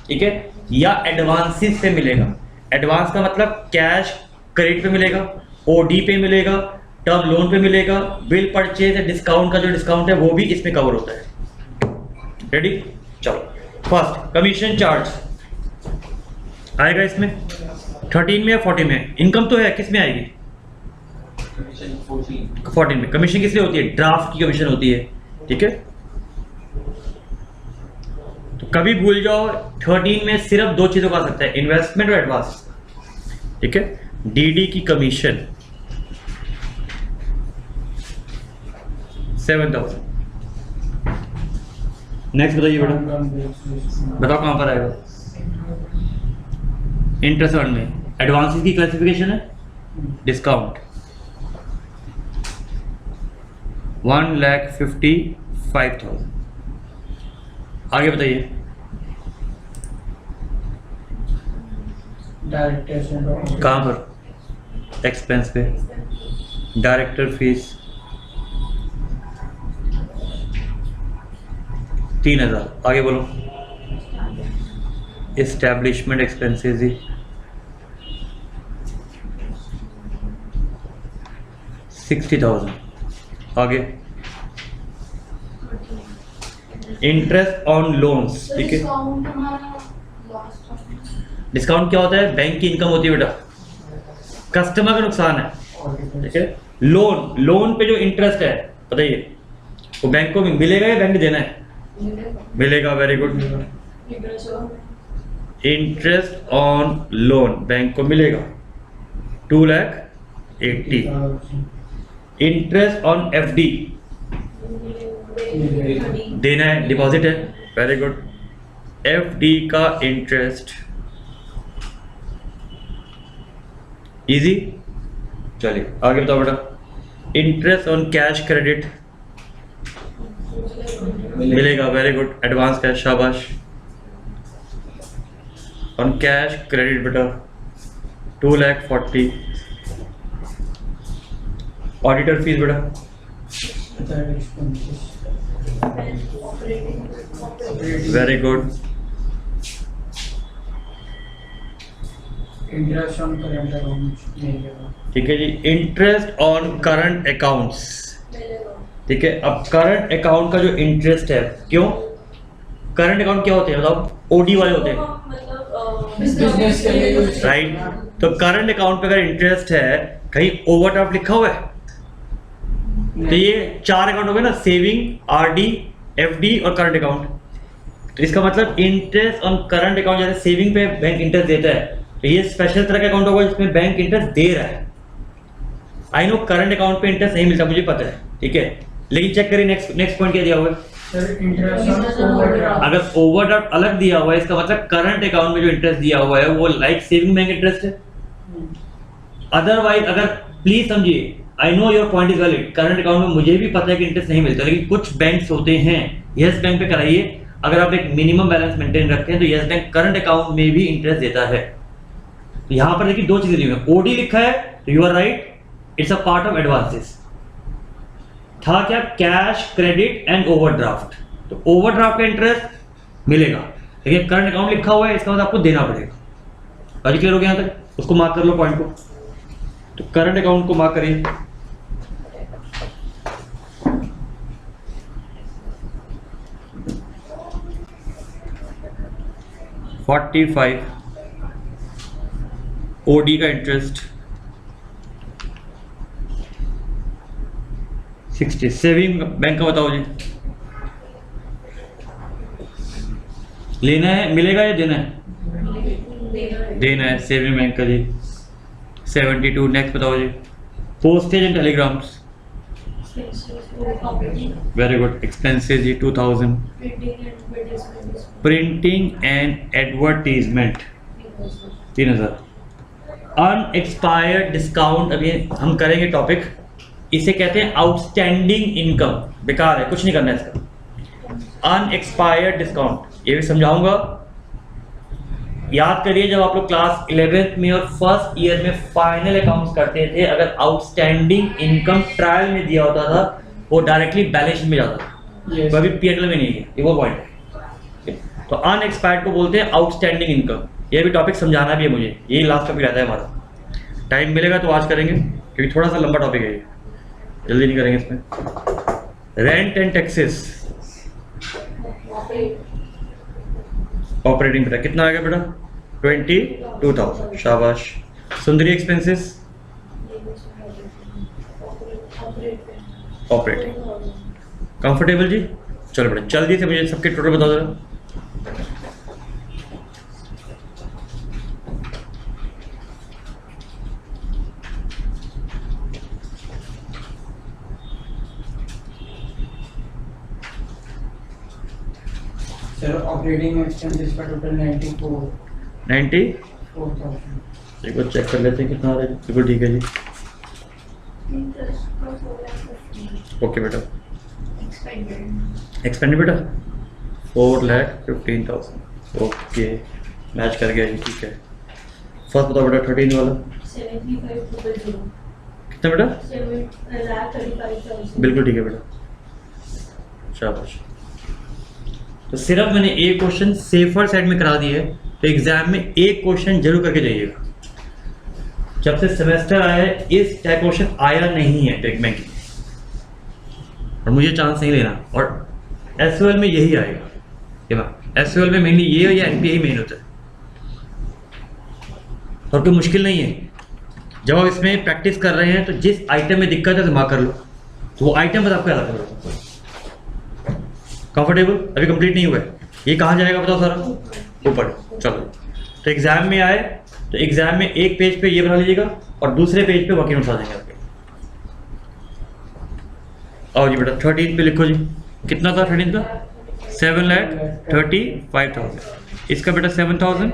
ठीक है, या एडवांसेस पे मिलेगा। एडवांस का मतलब कैश क्रेडिट पे मिलेगा, ओडी पे मिलेगा, टर्म लोन पे मिलेगा, बिल परचेज या डिस्काउंट का जो डिस्काउंट है वो भी इसमें कवर होता है। रेडी? चलो फर्स्ट कमीशन चार्ज आएगा इसमें 13 में या 14 में? इनकम तो है, किस में आएगी? 14 में। कमीशन किस लिए होती है? ड्राफ्ट की कमीशन होती है, ठीक है। तो कभी भूल जाओ 13 में सिर्फ दो चीजों का आ सकता है, इन्वेस्टमेंट और एडवांस, ठीक है। डीडी की कमीशन 7000। नेक्स्ट बताइए बेटा, बताओ कहां पर आएगा? इंटरेस्ट अर्न में एडवांसेस की क्लासिफिकेशन है डिस्काउंट 1,55,000। आगे बताइए। कहां पर? एक्सपेंस पे, डायरेक्टर फीस 3,000। आगे बोलो। एस्टैब्लिशमेंट एक्सपेंसेस ही 60,000। आगे इंटरेस्ट ऑन लोन्स, ठीक है। डिस्काउंट क्या होता है? बैंक की इनकम होती है बेटा, कस्टमर का नुकसान है, ठीक है। लोन, लोन पे जो इंटरेस्ट है बताइए, वो बैंक को मिलेगा या बैंक ने देना है? मिलेगा, very good. Interest on loan bank को मिलेगा 2,80,000। इंटरेस्ट ऑन एफडी देना है, डिपॉजिट है, वेरी गुड। एफडी का इंटरेस्ट इजी। चलिए आगे बताओ बेटा। इंटरेस्ट ऑन कैश क्रेडिट मिलेगा, वेरी गुड, एडवांस कैश, शाबाश। ऑन कैश क्रेडिट बेटा 2,40,000। ऑडिटर फीस बेटा very good. Interest on current account मिलेगा। ठीक है जी, इंटरेस्ट ऑन करंट अकाउंट्स। ठीक है, अब करंट अकाउंट का जो इंटरेस्ट है, क्यों करंट अकाउंट क्या होते हैं बताओ? ओडी वाले होते हैं, बिजनेस के लिए यूज राइट। तो करंट अकाउंट पे अगर इंटरेस्ट है, कहीं ओवरड्राफ्ट लिखा हुआ है? तो ये 4 अकाउंट हो गए ना, सेविंग, आरडी, एफडी और करंट अकाउंट। तो इसका मतलब इंटरेस्ट ऑन करंट अकाउंट, जैसे सेविंग पे बैंक इंटरेस्ट देता है, तो ये स्पेशल तरह का अकाउंट होगा जिसमें बैंक इंटरेस्ट दे रहा है। आई नो करंट अकाउंट पे इंटरेस्ट नहीं मिलता, मुझे पता है, ठीक है, लेकिन चेक करिए नेक्स्ट पॉइंट क्या दिया हुआ है। Sir interest on overdraft. अगर ओवरड्राफ्ट अलग दिया हुआ है, इसका मतलब करंट अकाउंट में जो इंटरेस्ट दिया हुआ है वो लाइक सेविंग बैंक इंटरेस्ट है। अदरवाइज अगर, प्लीज समझिए, I know your point is valid, current account में मुझे भी पता है कि इंटरेस्ट नहीं मिलता, लेकिन कुछ बैंक्स होते हैं, यस बैंक पे कराइए, अगर आप एक मिनिमम बैलेंस मेंटेन रखते हैं तो यस बैंक करंट अकाउंट में भी इंटरेस्ट देता है। तो यहाँ पर देखिए 2 चीजें दी हुई हैं, ओडी लिखा है तो you are right, it's a part of advances. था क्या? Cash, credit and overdraft. तो ओवरड्राफ्ट का इंटरेस्ट मिलेगा, लेकिन करंट अकाउंट लिखा हुआ है, इसका मतलब आपको देना पड़ेगा। बाकी क्लियर हो गया यहाँ तक? उसको मार्क कर लो पॉइंट को। तो करंट अकाउंट को मार्क करिए। $45 ओडी का इंटरेस्ट, 60 सेविंग बैंक का बताओ जी, लेना है, मिलेगा या देना है? देना है, सेविंग बैंक का जी 72। नेक्स्ट बताओ जी, postage and telegrams, very good. Expenses जी 2000। Printing and advertisement 3000। Unexpired discount, अभी हम करेंगे टॉपिक, इसे कहते हैं आउटस्टैंडिंग इनकम। बेकार है, कुछ नहीं करना है इसका। अनएक्सपायर्ड डिस्काउंट ये भी समझाऊंगा। याद करिए, जब आप लोग क्लास 11th में और फर्स्ट ईयर में फाइनल अकाउंट्स करते थे, अगर आउटस्टैंडिंग इनकम ट्रायल में दिया होता था, वो डायरेक्टली बैलेंस शीट में जाता था, Yes. कभी पीएनएल में नहीं है, ये वो पॉइंट है। तो अनएक्सपायर्ड को बोलते हैं आउटस्टैंडिंग इनकम। ये भी टॉपिक समझाना भी है मुझे, यही लास्ट टॉपिक रहता है हमारा। टाइम मिलेगा तो आज करेंगे, क्योंकि थोड़ा सा लंबा टॉपिक है ये, जल्दी नहीं करेंगे इसमें। रेंट एंड टैक्सेस, ऑपरेटिंग बेटा कितना आएगा बेटा? 22,000। शाबाश। सुंदरी एक्सपेंसेस, ऑपरेटिंग। कंफर्टेबल जी? चलो बेटा जल्दी से मुझे सबके टोटल बता दो। सर ऑपरेटिंग एक्सपेंसेस का टोटल 90। 94,000। एक बार चेक कर लेते हैं कितना आ रहा है। बिल्कुल ठीक है जी, ओके बेटा। एक्सपेंडेड बेटा 4,15,000, ओके मैच कर गया जी, ठीक है। फर्स्ट बताओ बेटा 13 वाला 75,000 कितना बेटा? 7,35,000 बिल्कुल ठीक है बेटा, शाबाश। तो सिर्फ मैंने एक क्वेश्चन सेफर साइड में करा दिया है, तो एग्जाम में एक क्वेश्चन जरूर करके जाइएगा। जब से सेमेस्टर आया है इस टाइप क्वेश्चन आया नहीं है टेक बैंक, और मुझे चांस नहीं लेना। और एसयूएल में यही आएगा, एसयूएल में मेनली ये या एनपीआई मेन होता है, और कोई मुश्किल नहीं है। जब आप इसमें प्रैक्टिस कर रहे हैं तो जिस आइटम में दिक्कत है दिमाग कर लो, तो वो आइटम बस आपको याद रखना। कंफर्टेबल? अभी कंप्लीट नहीं हुआ है, ये कहाँ जाएगा बताओ सारा? ऊपर। चलो, तो एग्जाम में आए तो एग्जाम में एक पेज पे ये बना लीजिएगा और दूसरे पेज पे वर्किंग नोट्स आ जाएंगे आपके। आओ जी बेटा 13 पे लिखो जी, कितना था 13 का? 7,35,000। इसका बेटा 7,000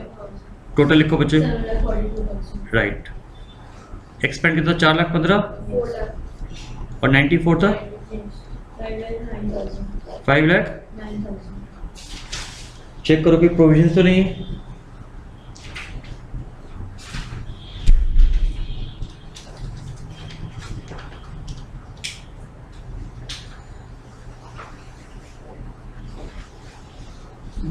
टोटल लिखो बच्चे, 7,42,000 राइट। एक्सपेंड कितना? 4,15,000 और 94 था 5,09,000 5,09,000। चेक करो कि प्रोविजन तो नहीं है। कोई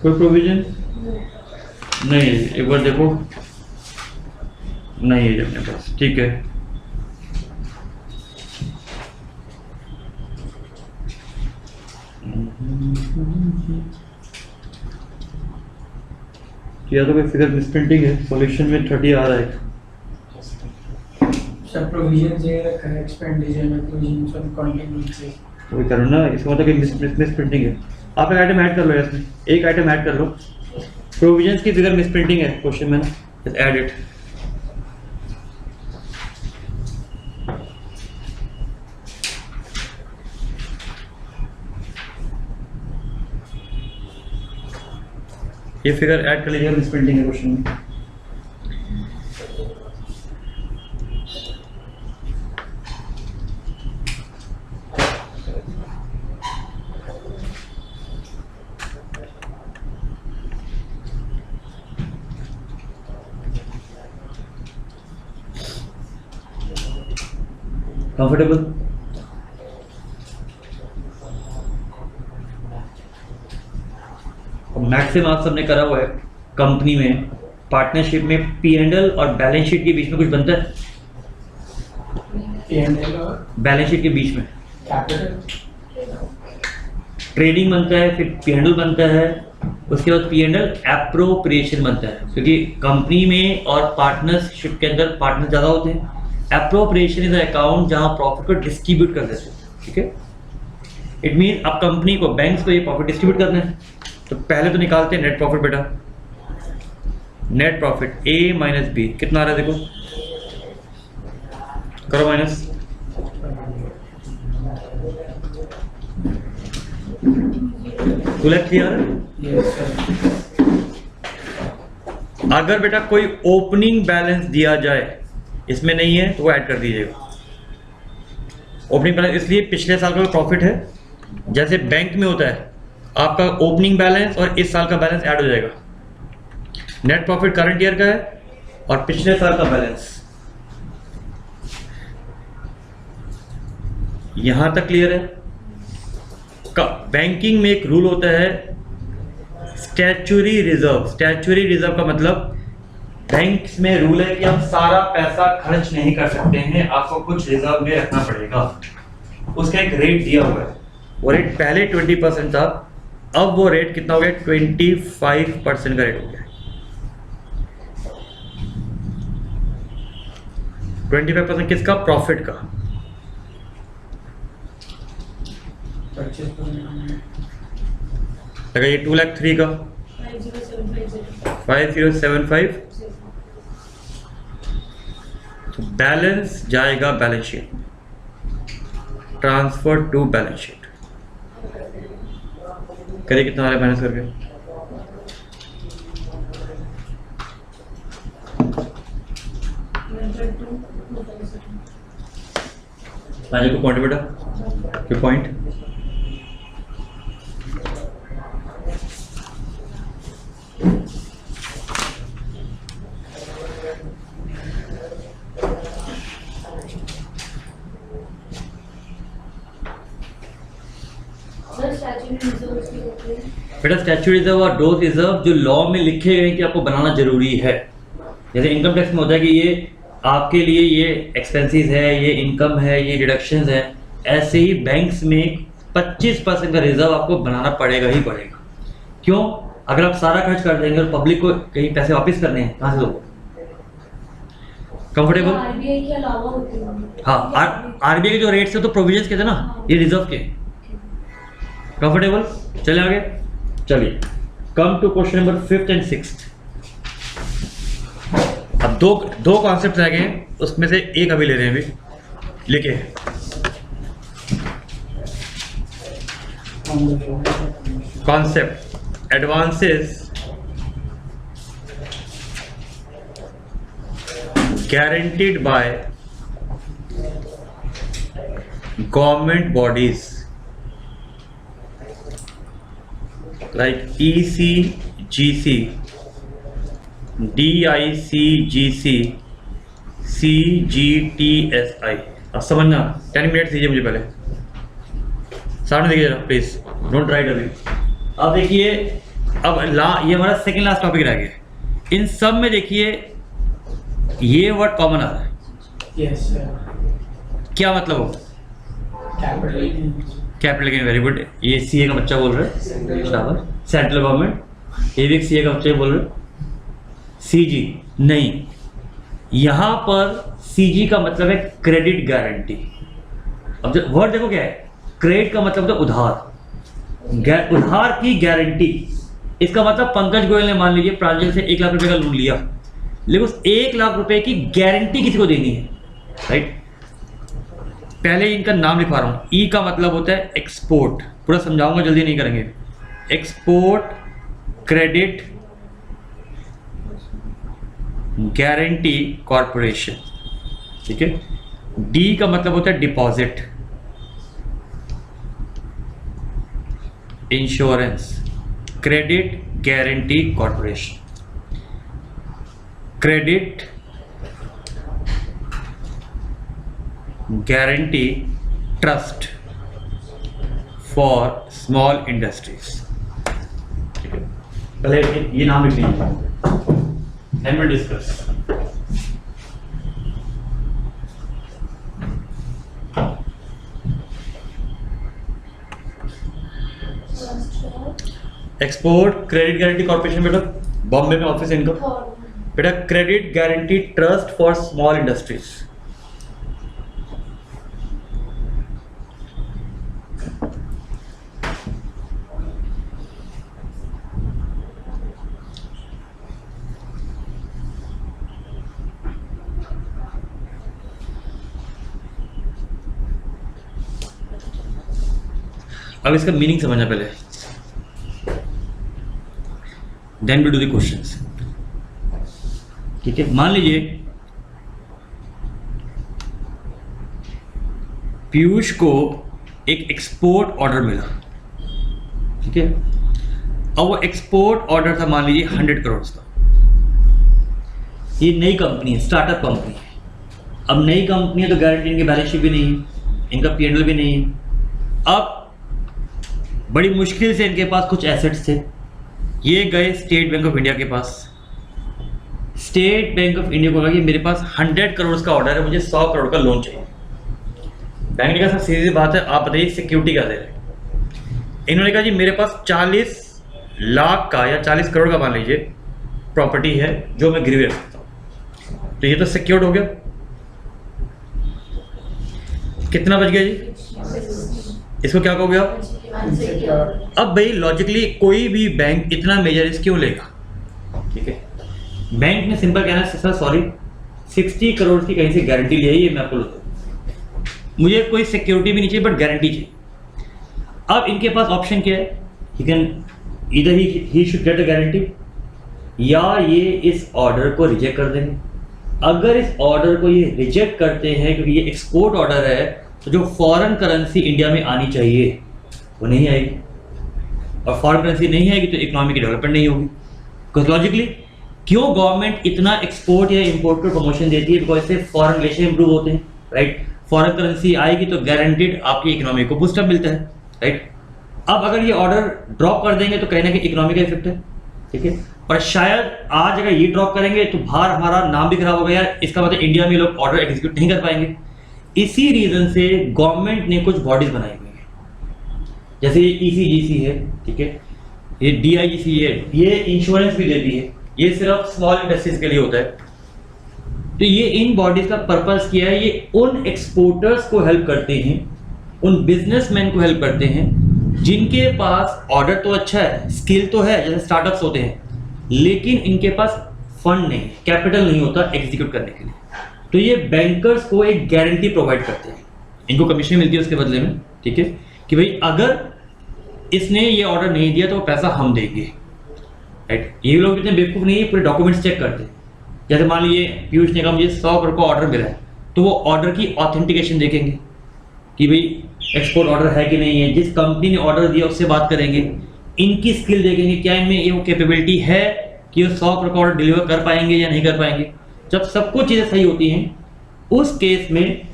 प्रोविजन नहीं है, एक बार देखो, नहीं है अपने पास, ठीक है। या तो कोई फिगर मिसप्रिंटिंग है, सॉल्यूशन में 30 आ रहा है। सर प्रोविजन ये रखा है एक्सपेंडिचर में प्रोविजन ऑन कॉन्टिजेंसी। वही करो ना, इसका मतलब कि मिसप्रिंटिंग है। आप एक आइटम ऐड कर लो इसमें, एक आइटम ऐड कर लो, प्रोविजंस की फिगर मिसप्रिंटिंग है क्वेश्चन में ना, जस्ट ऐड इट। ये फिगर ऐड कर लीजिएगा, मिसप्रिंटिंग है क्वेश्चन में। कंफर्टेबल? मैक्सिमम आप सबने करा हुआ है कंपनी में, पार्टनरशिप में P&L और बैलेंस शीट के बीच में कुछ बनता है? P&L और बैलेंस शीट के बीच में कैपिटल ट्रेडिंग बनता है, फिर P&L बनता है, उसके बाद P&L एप्रोप्रिएशन बनता है, क्योंकि कंपनी में और पार्टनरशिप के अंदर पार्टनर ज़्यादा होते हैं। एप्रोप्रिएशन इज अकाउंट जहाँ प्रॉफिट को डिस्ट्रीब्यूट कर देते हैं, ठीक है। इट मीन अब कंपनी को, बैंक्स को ये प्रॉफिट डिस्ट्रीब्यूट करना है, तो पहले तो निकालते हैं नेट प्रॉफिट बेटा। Net profit A minus B कितना आ रहा है देखो, करो माइनस। क्लियर आ रहा है? Yes sir. अगर बेटा कोई ओपनिंग बैलेंस दिया जाए, इसमें नहीं है तो वो ऐड कर दीजिएगा। ओपनिंग बैलेंस इसलिए पिछले साल का प्रॉफिट है, जैसे बैंक में होता है आपका ओपनिंग बैलेंस और इस साल का बैलेंस ऐड हो जाएगा। नेट प्रॉफिट करंट ईयर का है और पिछले साल का बैलेंस। यहां तक क्लियर है? बैंकिंग में एक रूल होता है स्टैच्यूटरी रिजर्व। स्टैच्यूटरी रिजर्व का मतलब बैंक्स में रूल है कि हम सारा पैसा खर्च नहीं कर सकते हैं, आपको कुछ रिजर्व में रखना पड़ेगा। उसका एक रेट दिया हुआ है, वो रेट पहले 20% था, अब वो रेट कितना हो गया? 25% का रेट हो गया। 25% किसका? प्रॉफिट का। 25% लगा ये 2,03,000 का 5075। तो बैलेंस जाएगा balance sheet, transfer to balance sheet. करिए कितना आ रहा है माइनस करके? को पॉइंट बेटा, क्यों पॉइंट? बेटा स्टैट्यूटरी रिजर्व और डोज रिजर्व जो लॉ में लिखे गए कि आपको बनाना जरूरी है। जैसे इनकम टैक्स में होता है कि ये आपके लिए ये एक्सपेंसेस है, ये इनकम है, ये डिडक्शंस है, ऐसे ही बैंक्स में 25% का रिजर्व आपको बनाना पड़ेगा ही पड़ेगा। क्यों? अगर आप सारा खर्च कर देंगे और पब्लिक को कहीं पैसे वापस करने हैं, कहाँ से दोगे? कंफर्टेबल? आरबीआई के अलावा होते हैं। हाँ, आरबीआई के जो रेट्स है तो प्रोविजंस के थे ना, ये रिजर्व के। कंफर्टेबल? चले आगे, चलिए come to question number 5th and 6th। अब दो कॉन्सेप्ट रह गए हैं, उसमें से एक अभी ले रहे हैं। अभी लिखे concept advances guaranteed by government bodies like EC, GC DICGC अब समझना 10 मिनट दीजिए मुझे पहले, सामने देखिए जरा प्लीज, डोंट राइट अभी। अब देखिए, अब ये हमारा सेकंड लास्ट टॉपिक रह गया। इन सब में देखिए ये वर्ड कॉमन आ रहा है, Yes, sir. क्या मतलब हो? Capital. Capital gain, very good. ये सीए का बच्चा बोल रहा है, सेंट्रल गवर्नमेंट। ये भी सीए का बच्चा बोल रहा है। सीजी नहीं, यहाँ पर सीजी का मतलब है क्रेडिट गारंटी। अब जब वर्ड देखो क्या है, क्रेडिट का मतलब है उधार, उधार की गारंटी। इसका मतलब पंकज गोयल ने मान लीजिए प्रांजल से 1 लाख रुपए का लोन लिया, लेकिन उस 1 लाख रुपए की गारंटी किसी को देनी है, राइट। पहले इनका नाम लिखवा रहा हूं। ई का मतलब होता है एक्सपोर्ट, पूरा समझाऊंगा, जल्दी नहीं करेंगे। एक्सपोर्ट क्रेडिट गारंटी कॉरपोरेशन, ठीक है। डी का मतलब होता है deposit, insurance, credit guarantee corporation, credit guarantee trust for small industries, ठीक है। पहले ये नाम लिख लीजिए, then we'll discuss. Export credit guarantee corporation, बेटा बॉम्बे में ऑफिस है इनका। बेटा credit guarantee trust for small industries. अब इसका मीनिंग समझना पहले, then we do the questions, ठीक है। मान लीजिए पीयूष को एक एक्सपोर्ट ऑर्डर मिला, ठीक है। अब वो एक्सपोर्ट ऑर्डर था मान लीजिए 100 करोड़ का। ये नई कंपनी है, स्टार्टअप कंपनी है। अब नई कंपनी है तो गारंटी, इनकी बैलेंस शीट भी नहीं है, इनका P&L भी नहीं है। अब बड़ी मुश्किल से इनके पास कुछ एसेट्स थे, ये गए स्टेट बैंक ऑफ इंडिया के पास। स्टेट बैंक ऑफ इंडिया को कहा कि मेरे पास 100 करोड़ का ऑर्डर है, मुझे 100 करोड़ का लोन चाहिए। बैंक ने कहा सर सीधी सी बात है, आप बताइए सिक्योरिटी क्या दे रहे हैं। इन्होंने कहा जी मेरे पास 40 लाख का या 40 करोड़ का मान लीजिए प्रॉपर्टी है जो मैं गिरवी रख सकता हूँ, तो ये तो सिक्योर्ड हो गया। कितना बच गया जी? इसको क्या कहोगे आप? अब भाई लॉजिकली कोई भी बैंक इतना मेजर रिस्क क्यों लेगा, ठीक है। बैंक ने सिंपल कहना है सर सॉरी 60 करोड़ की कहीं से गारंटी ले आई, मैं आपको मुझे कोई सिक्योरिटी भी नहीं चाहिए बट गारंटी चाहिए। अब इनके पास ऑप्शन क्या है, ही कैन इधर he should get a guarantee, या ये इस ऑर्डर को रिजेक्ट कर देंगे। अगर इस ऑर्डर को ये रिजेक्ट करते हैं क्योंकि ये एक्सपोर्ट ऑर्डर है, तो जो फॉरेन करेंसी इंडिया में आनी चाहिए वो नहीं आएगी, और फॉरेन करेंसी नहीं आएगी तो इकोनॉमी की डेवलपमेंट नहीं होगी। बिकॉज लॉजिकली क्यों गवर्नमेंट इतना एक्सपोर्ट या इंपोर्ट पर प्रमोशन देती है? बिकॉज इससे फॉरेन रिलेशन इंप्रूव होते हैं, राइट। फॉरेन करेंसी आएगी तो गारंटीड आपकी इकोनॉमी को बूस्टअप मिलता है, राइट। अब अगर ये ऑर्डर ड्रॉप कर देंगे तो कहीं ना कहीं इकोनॉमी का इफेक्ट है, ठीक है। और शायद आज अगर ये ड्रॉप करेंगे तो बाहर हमारा नाम भी खराब हो गया, इसका मतलब इंडिया में लोग ऑर्डर एग्जीक्यूट नहीं कर पाएंगे। इसी रीजन से गवर्नमेंट ने कुछ बॉडीज बनाई हुई है, जैसे ये ECGC है, ठीक है, ये DIGC है, ये इंश्योरेंस भी देती है, ये सिर्फ स्मॉल इंडस्ट्रीज के लिए होता है। तो ये इन बॉडीज का पर्पस क्या है? ये उन एक्सपोर्टर्स को हेल्प करते हैं, उन बिजनेसमैन को हेल्प करते हैं जिनके पास ऑर्डर तो अच्छा है, स्किल तो है, जैसे स्टार्टअप्स होते हैं, लेकिन इनके पास फंड नहीं, कैपिटल नहीं होता एग्जीक्यूट करने के लिए। तो ये बैंकर्स को एक गारंटी प्रोवाइड करते हैं, इनको कमीशन मिलती है उसके बदले में, ठीक है, कि भाई अगर इसने ये ऑर्डर नहीं दिया तो पैसा हम देंगे, राइट। ये लोग इतने बेवकूफ़ नहीं है, पूरे डॉक्यूमेंट्स चेक करते हैं। जैसे मान लीजिए पीयूष ने कहा मुझे 100 करोड़ का ऑर्डर मिला है, तो वो ऑर्डर की ऑथेंटिकेशन देखेंगे कि भाई एक्सपोर्ट ऑर्डर है कि नहीं है, जिस कंपनी ने ऑर्डर दिया उससे बात करेंगे, इनकी स्किल देखेंगे, क्या इनमें ये वो कैपेबिलिटी है कि वो 100 करोड़ डिलीवर कर पाएंगे या नहीं कर पाएंगे। जब सब कुछ चीज़ें सही होती हैं उस केस में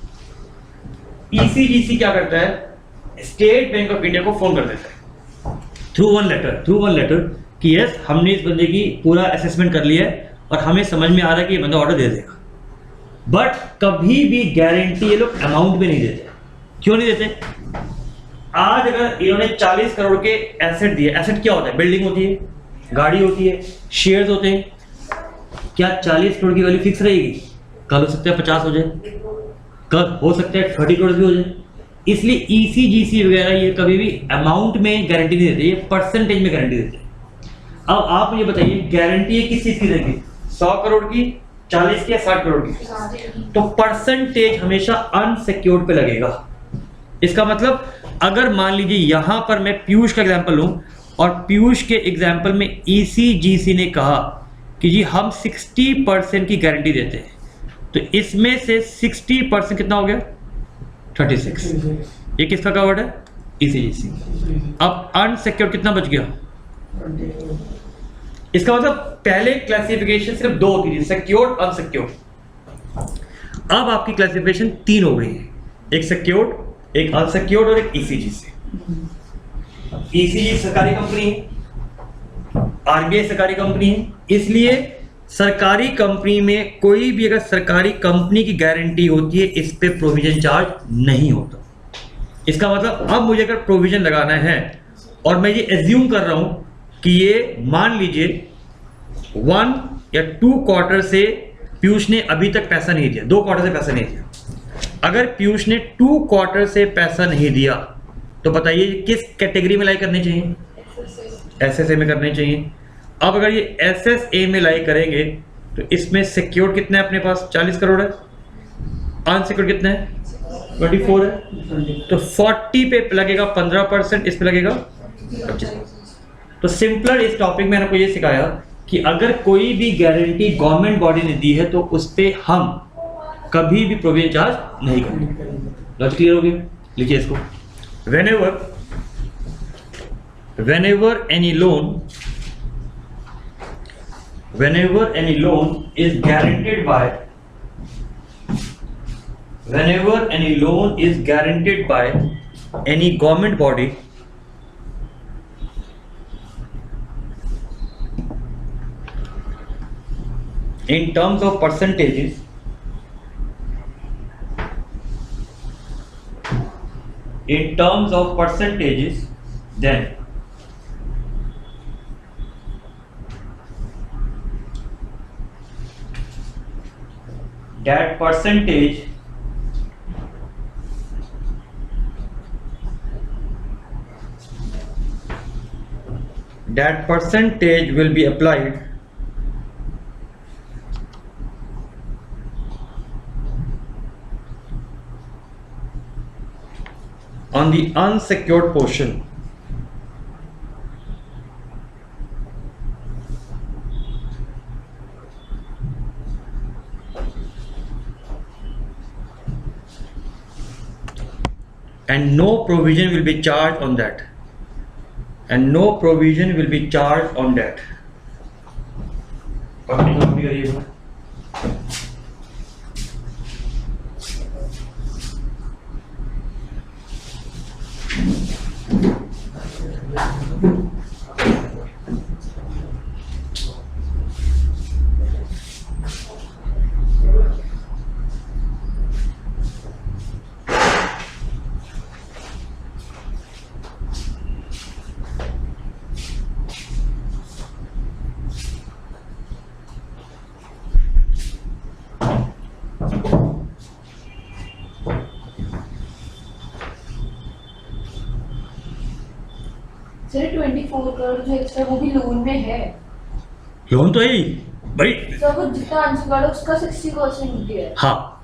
ECGC क्या करता है, स्टेट बैंक ऑफ इंडिया को फोन कर देता है थ्रू वन लेटर कि यस हमने इस बंदे की पूरा असेसमेंट कर लिया है और हमें समझ में आ रहा है कि ये बंदा ऑर्डर दे देगा। बट कभी भी गारंटी ये लोग अमाउंट में नहीं देते। क्यों नहीं देते? आज अगर इन्होंने 40 करोड़ के एसेट दिए, एसेट क्या होता है? बिल्डिंग होती है, गाड़ी होती है, शेयर्स होते हैं। क्या 40 करोड़ की वैल्यू फिक्स रहेगी? कल हो सकता है 50 हो जाए, कल हो सकता है 30 करोड़ भी हो जाए। इसलिए ECGC वगैरह ये कभी भी अमाउंट में गारंटी नहीं देते, ये परसेंटेज में गारंटी देते हैं। अब आप मुझे बताइए गारंटी ये किस चीज की देंगे? 100 करोड़ की, 40 की या 60 करोड़ की? तो परसेंटेज हमेशा अनसिक्योर्ड पे लगेगा। इसका मतलब अगर मान लीजिए यहां पर मैं पीयूष का एग्जांपल लूं और पीयूष के एग्जांपल में ECGC ने कहा कि जी हम 60% की गारंटी देते हैं, तो इसमें से 60% कितना हो गया? 36। ये किसका कवर्ड है? ECGC। अब अनसिक्योर्ड कितना बच गया? 20। इसका मतलब पहले क्लासिफिकेशन सिर्फ 2 होती थी, सिक्योर्ड अनसिक्योर्ड। अब आपकी क्लासिफिकेशन 3 हो गई है, एक सिक्योर्ड, एक अनसिक्योर्ड और एक ECGC। ECGC सरकारी कंपनी है, RBI सरकारी कंपनी है, इसलिए सरकारी कंपनी में कोई भी अगर सरकारी कंपनी की गारंटी होती है इस पे प्रोविजन चार्ज नहीं होता। इसका मतलब अब मुझे अगर प्रोविजन लगाना है और मैं ये एज्यूम कर रहा हूं कि ये मान लीजिए 1 या 2 क्वार्टर से पीयूष ने अभी तक पैसा नहीं दिया, 2 क्वार्टर से पैसा नहीं दिया। अगर पीयूष ने 2 क्वार्टर से पैसा नहीं दिया तो बताइए किस कैटेगरी में लाई करनी चाहिए? SSA में करनी चाहिए। अब अगर ये SSA में लाई करेंगे तो इसमें सिक्योर्ड कितना है अपने पास? 40 करोड़ है। अनसिक्योर्ड कितना है? 24 है। तो 40 पे लगेगा 15%, इस पे लगेगा 25%। तो सिंपलर इस टॉपिक में मैंने आपको ये सिखाया कि अगर कोई भी गारंटी गवर्नमेंट बॉडी ने दी है तो उस पे हम कभी भी प्रोविजन चार्ज नहीं करेंगे। लॉजिक क्लियर हो गया? लिखिए इसको। whenever any loan is guaranteed by any government body, in terms of percentages, then that percentage will be applied on the unsecured portion. And no provision will be charged on that. Copy करिएगा। Sir 24 crore जो extra वो भी loan में है। Loan तो है ही भाई। Sir वो जितना अनसिक्योर्ड है उसका 60% दिया है। हाँ,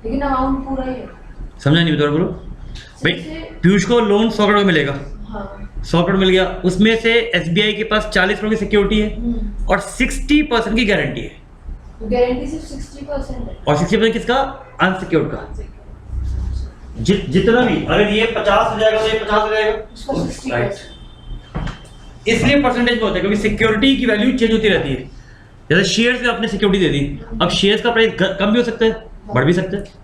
लेकिन अमाउंट पूरा ही है। समझा नहीं? बता बोलो भाई। पीयूष को लोन 100 करोड़ मिलेगा। हाँ। 100 करोड़ मिल गया, उसमें से SBI के पास 40 करोड़ की सिक्योरिटी है और 60% की गारंटी है। गारंटी सिर्फ 60% है। और 60% किसका? अनसिक्योर्ड का। जितना भी, अगर ये 50 हो जाएगा तो ये 50 हो जाएगा। उसका 60%। इसलिए परसेंटेज में होता है क्योंकि सिक्योरिटी की वैल्यू चेंज होती रहती है। जैसे शेयर्स में आपने सिक्योरिटी दे दी, अब शेयर्स का प्राइस कम भी हो सकता है, बढ़ भी सकता है।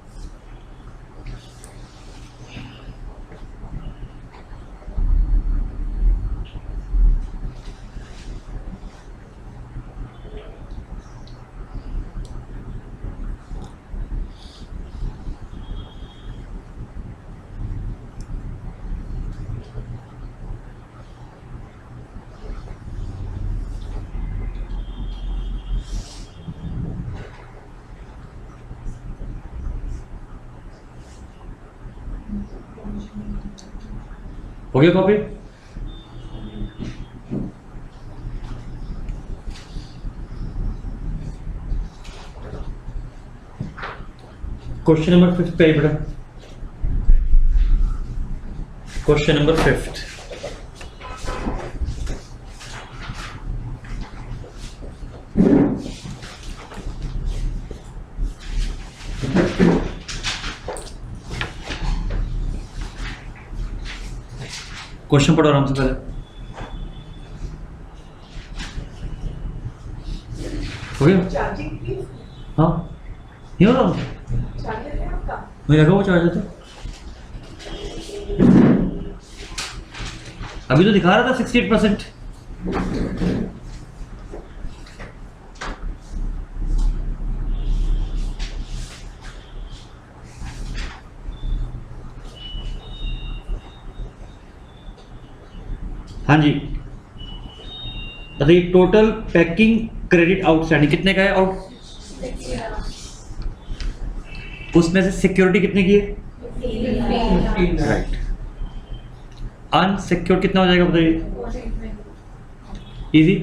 हो गया कॉपी? क्वेश्चन नंबर 5 पे बेटा, क्वेश्चन नंबर 5। क्वेश्चन पढ़ो आराम से पहले। हो गया? हाँ ये हो रहा हूँ मैं लगा वो चार्जर तो अभी तो दिखा रहा था 68%। हाँ जी बताइए, टोटल पैकिंग क्रेडिट आउटस्टैंडिंग कितने का है? आउट उसमें से सिक्योरिटी कितने की है? राइट। अनसिक्योर्ड कितना हो जाएगा बताइए? इजी।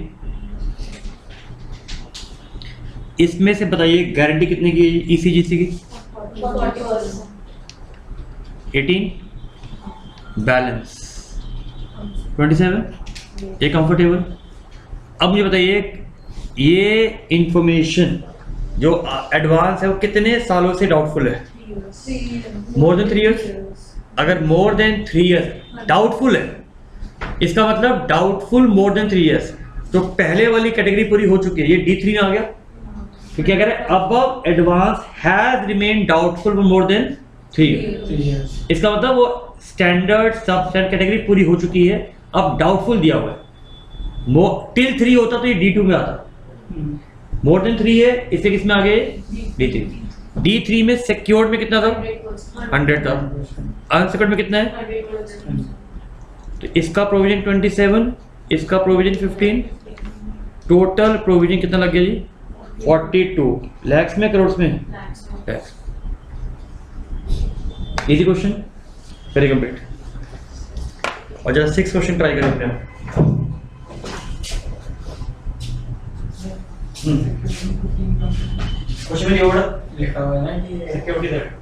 इसमें से बताइए गारंटी कितने की है ईसीजीसी की? 18, बैलेंस 27। ये कंफर्टेबल। अब मुझे बताइए ये इंफॉर्मेशन जो एडवांस है वो कितने सालों से डाउटफुल है? More than 3 years. अगर मोर देन 3 इयर्स डाउटफुल है, इसका मतलब डाउटफुल मोर देन 3 इयर्स, तो पहले वाली कैटेगरी पूरी हो चुकी है, ये D3 में आ गया। तो क्या कह रहे हैं? Above advance has remain doubtful for more than 3 years. इसका मतलब वो स्टैंडर्ड सब स्टैंडर्ड कैटेगरी पूरी हो चुकी है, अब डाउटफुल दिया हुआ है। टिल 3 होता तो ये D2 में आता। मोर देन 3 है, इससे किस में आ गए? D3। D3 में सिक्योर्ड में कितना था? 100 था। अनसिक्योर्ड में कितना है? तो इसका प्रोविजन 27, इसका प्रोविजन 15, टोटल प्रोविजन कितना लग गया जी? 42 लैक्स में, करोड़ में? Lakhs. Easy question, very complete. और जरा 6 क्वेश्चन ट्राई करें अपने। क्वेश्चन में ये होगा लिखा हुआ है ना कि सिक्योरिटी दैट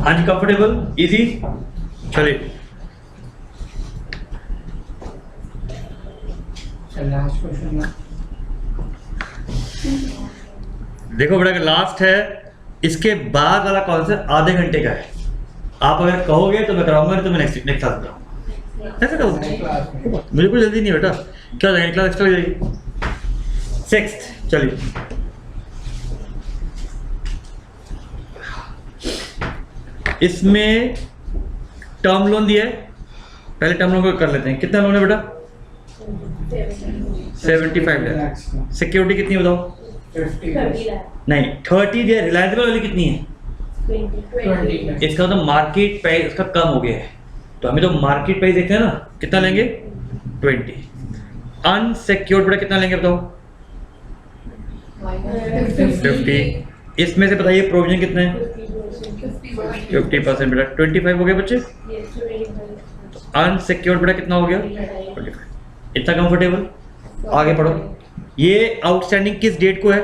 हाँ जी, कंफर्टेबल, इजी। चलिए लास्ट क्वेश्चन ना, देखो बेटा, लास्ट है, इसके बाद वाला कॉन्सेप्ट आधे घंटे का है। आप अगर कहोगे तो मैं कराऊंगा, नहीं तो मैं नेक्स्ट क्लास कराऊंगा। ऐसे करो, मुझे कोई जल्दी नहीं बेटा, क्या हो जाएगी क्लास एक्स्ट्रा हो जाएगी। 6th चलिए, इसमें टर्म लोन दिया है, पहले टर्म लोन को कर लेते हैं। कितना लोन है बेटा? 75 लाख। सिक्योरिटी कितनी बताओ? 50 नहीं 30 दिया। रिलायंसिबल वाली कितनी है? 20 इसका मतलब मार्केट प्राइस इसका कम हो गया है, तो हमें तो मार्केट प्राइस देखते हैं ना, कितना लेंगे? 20। अनसिक्योर्ड बेटा कितना लेंगे बताओ? 50। इसमें से बताइए प्रोविजन कितना है? 50% बेटा 25 हो गया बच्चे। अनसिक्योर्ड बेटा कितना हो गया? 25। इतना कंफर्टेबल? आगे पढ़ो। ये आउटस्टैंडिंग किस डेट को है?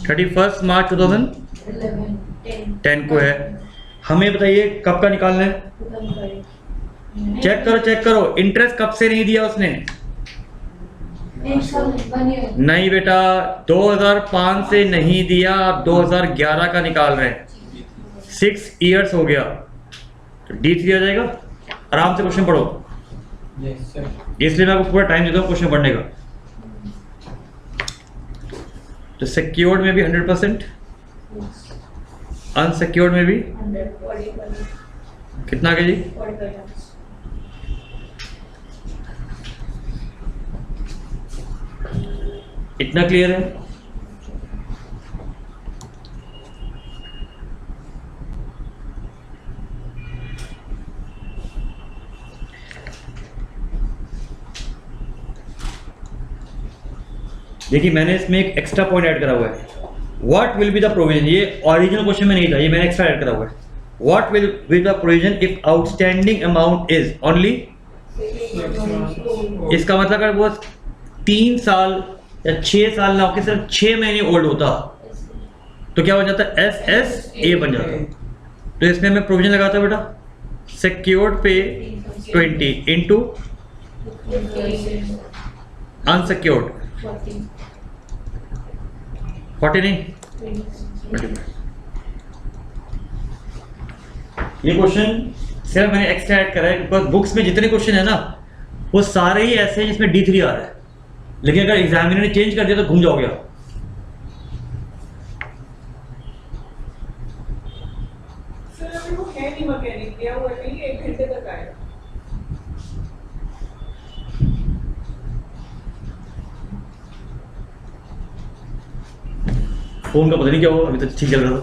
31 मार्च 2010 को है। हमें बताइए कब का निकालना है? चेक करो, इंटरेस्ट कब से नहीं दिया उसने? नहीं बेटा, 2005 से नहीं दिया, आप 2011 का निकाल रहे हैं। 6 इयर्स हो गया, तो D3 आ जाएगा। आराम से क्वेश्चन पढ़ो, Yes, sir. इसलिए मैं आपको पूरा टाइम देता हूँ क्वेश्चन पढ़ने का। तो सिक्योर्ड में भी 100%, अनसिक्योर्ड में भी कितना आ गया जी? इतना क्लियर है? देखिए मैंने इसमें एक एक्स्ट्रा पॉइंट ऐड करा हुआ है। What will be the provision, ये ओरिजिनल क्वेश्चन में नहीं था, ये मैंने एक्स्ट्रा ऐड करा हुआ है। What will be the provision if outstanding amount is only, इसका मतलब अगर वो 3 साल या 6 साल ना होकर सिर्फ 6 महीने ओल्ड होता तो क्या बन जाता? SSA बन जाता। तो इसमें मैं प्रोविजन लगाता बेटा, सिक्योर्ड पे 20 इंटू अनसिक्योर्ड 40 नहीं 25। ये क्वेश्चन सिर्फ मैंने एक्स्ट्रा ऐड करा है बिकॉज बुक्स में जितने क्वेश्चन है ना वो सारे ही ऐसे हैं जिसमें D3 आ रहा है, लेकिन अगर एग्जामिनर ने चेंज कर दिया तो घूम जाओगे आप। सर अभी वो है नहीं, मैकेनिक गया हुआ नहीं, 1 घंटे तक आएगा। फोन का पता नहीं क्या हुआ, अभी तक ठीक चल रहा था,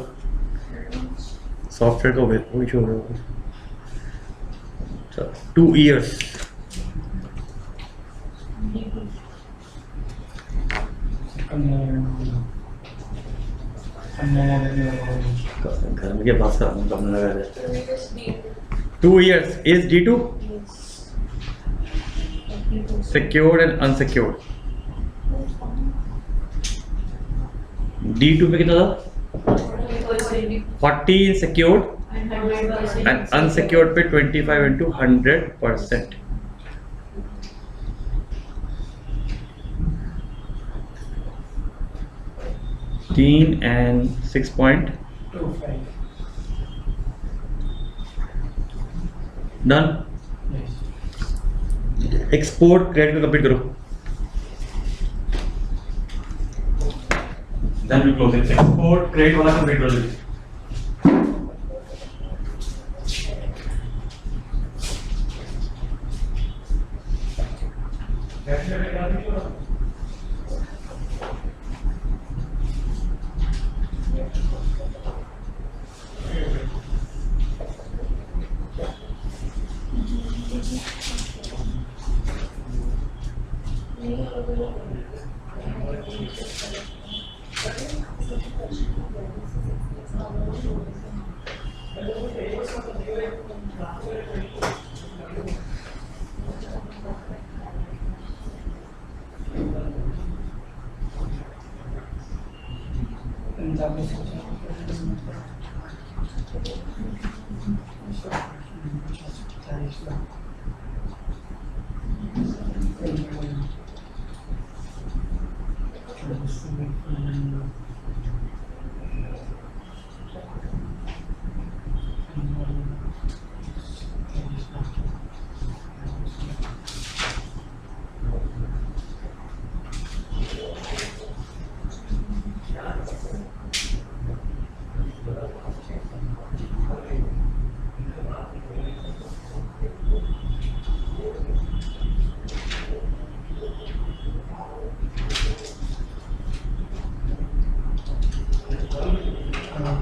सॉफ्टवेयर का वो इशू हो रहा है। 2 years घर में क्या बात कर रहा हूँ, कम लगा रहा है। 2 years is D2 secured and unsecured। D2 पे कितना था? 40 secured and unsecured पे 25 into 100%। $3 and 6.25 done. Export credit को कंप्लीट करो, then we close it. Export credit वाला कंप्लीट कर लीजिए।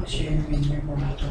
6 महीने का था।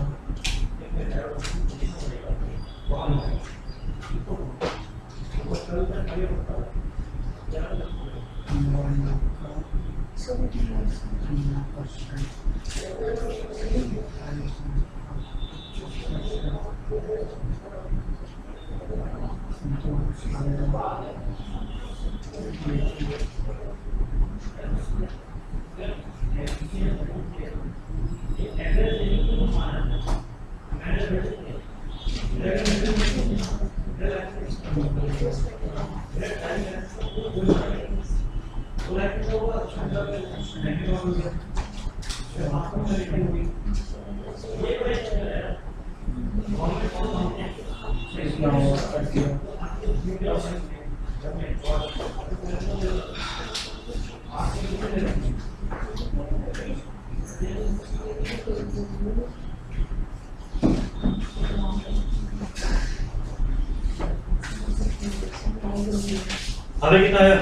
अबे कितना है?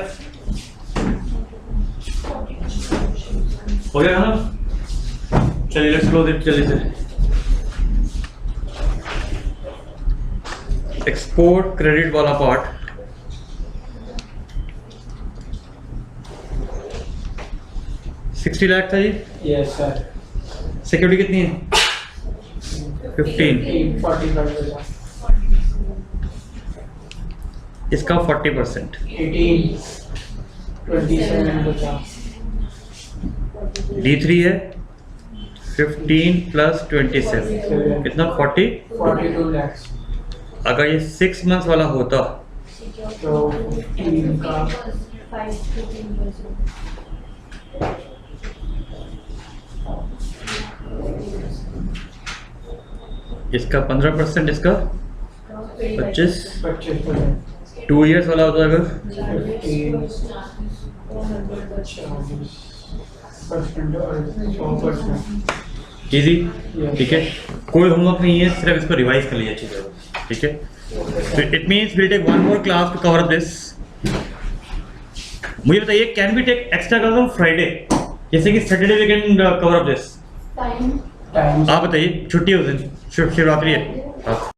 हो गया ना? चलिए लेट्स क्लोज इट जल्दी से। एक्सपोर्ट क्रेडिट वाला पार्ट $60 लाख था जी। Yes sir. सिक्योरिटी कितनी है? 15। 45 इसका 40%। 18 27 बचा। D3 है 15 + 27 कितना 40। 42 lakhs। अगर ये 6 months वाला होता तो 15 का 5 to 10%. इसका 15%, इसका 25। 25%। 2 years वाला होता अगर 40% और 100%। इजी। ठीक है, कोई होमवर्क नहीं है, सिर्फ इसको रिवाइज कर लीजिए अच्छी तरह। ठीक है, तो it means will take 1 more class to cover up this. मुझे बताइए, can we take extra class on Friday, जैसे कि Saturday we can cover up this? Time. Time आप बताइए, छुट्टी है उस दिन, शिवरात्रि है। आप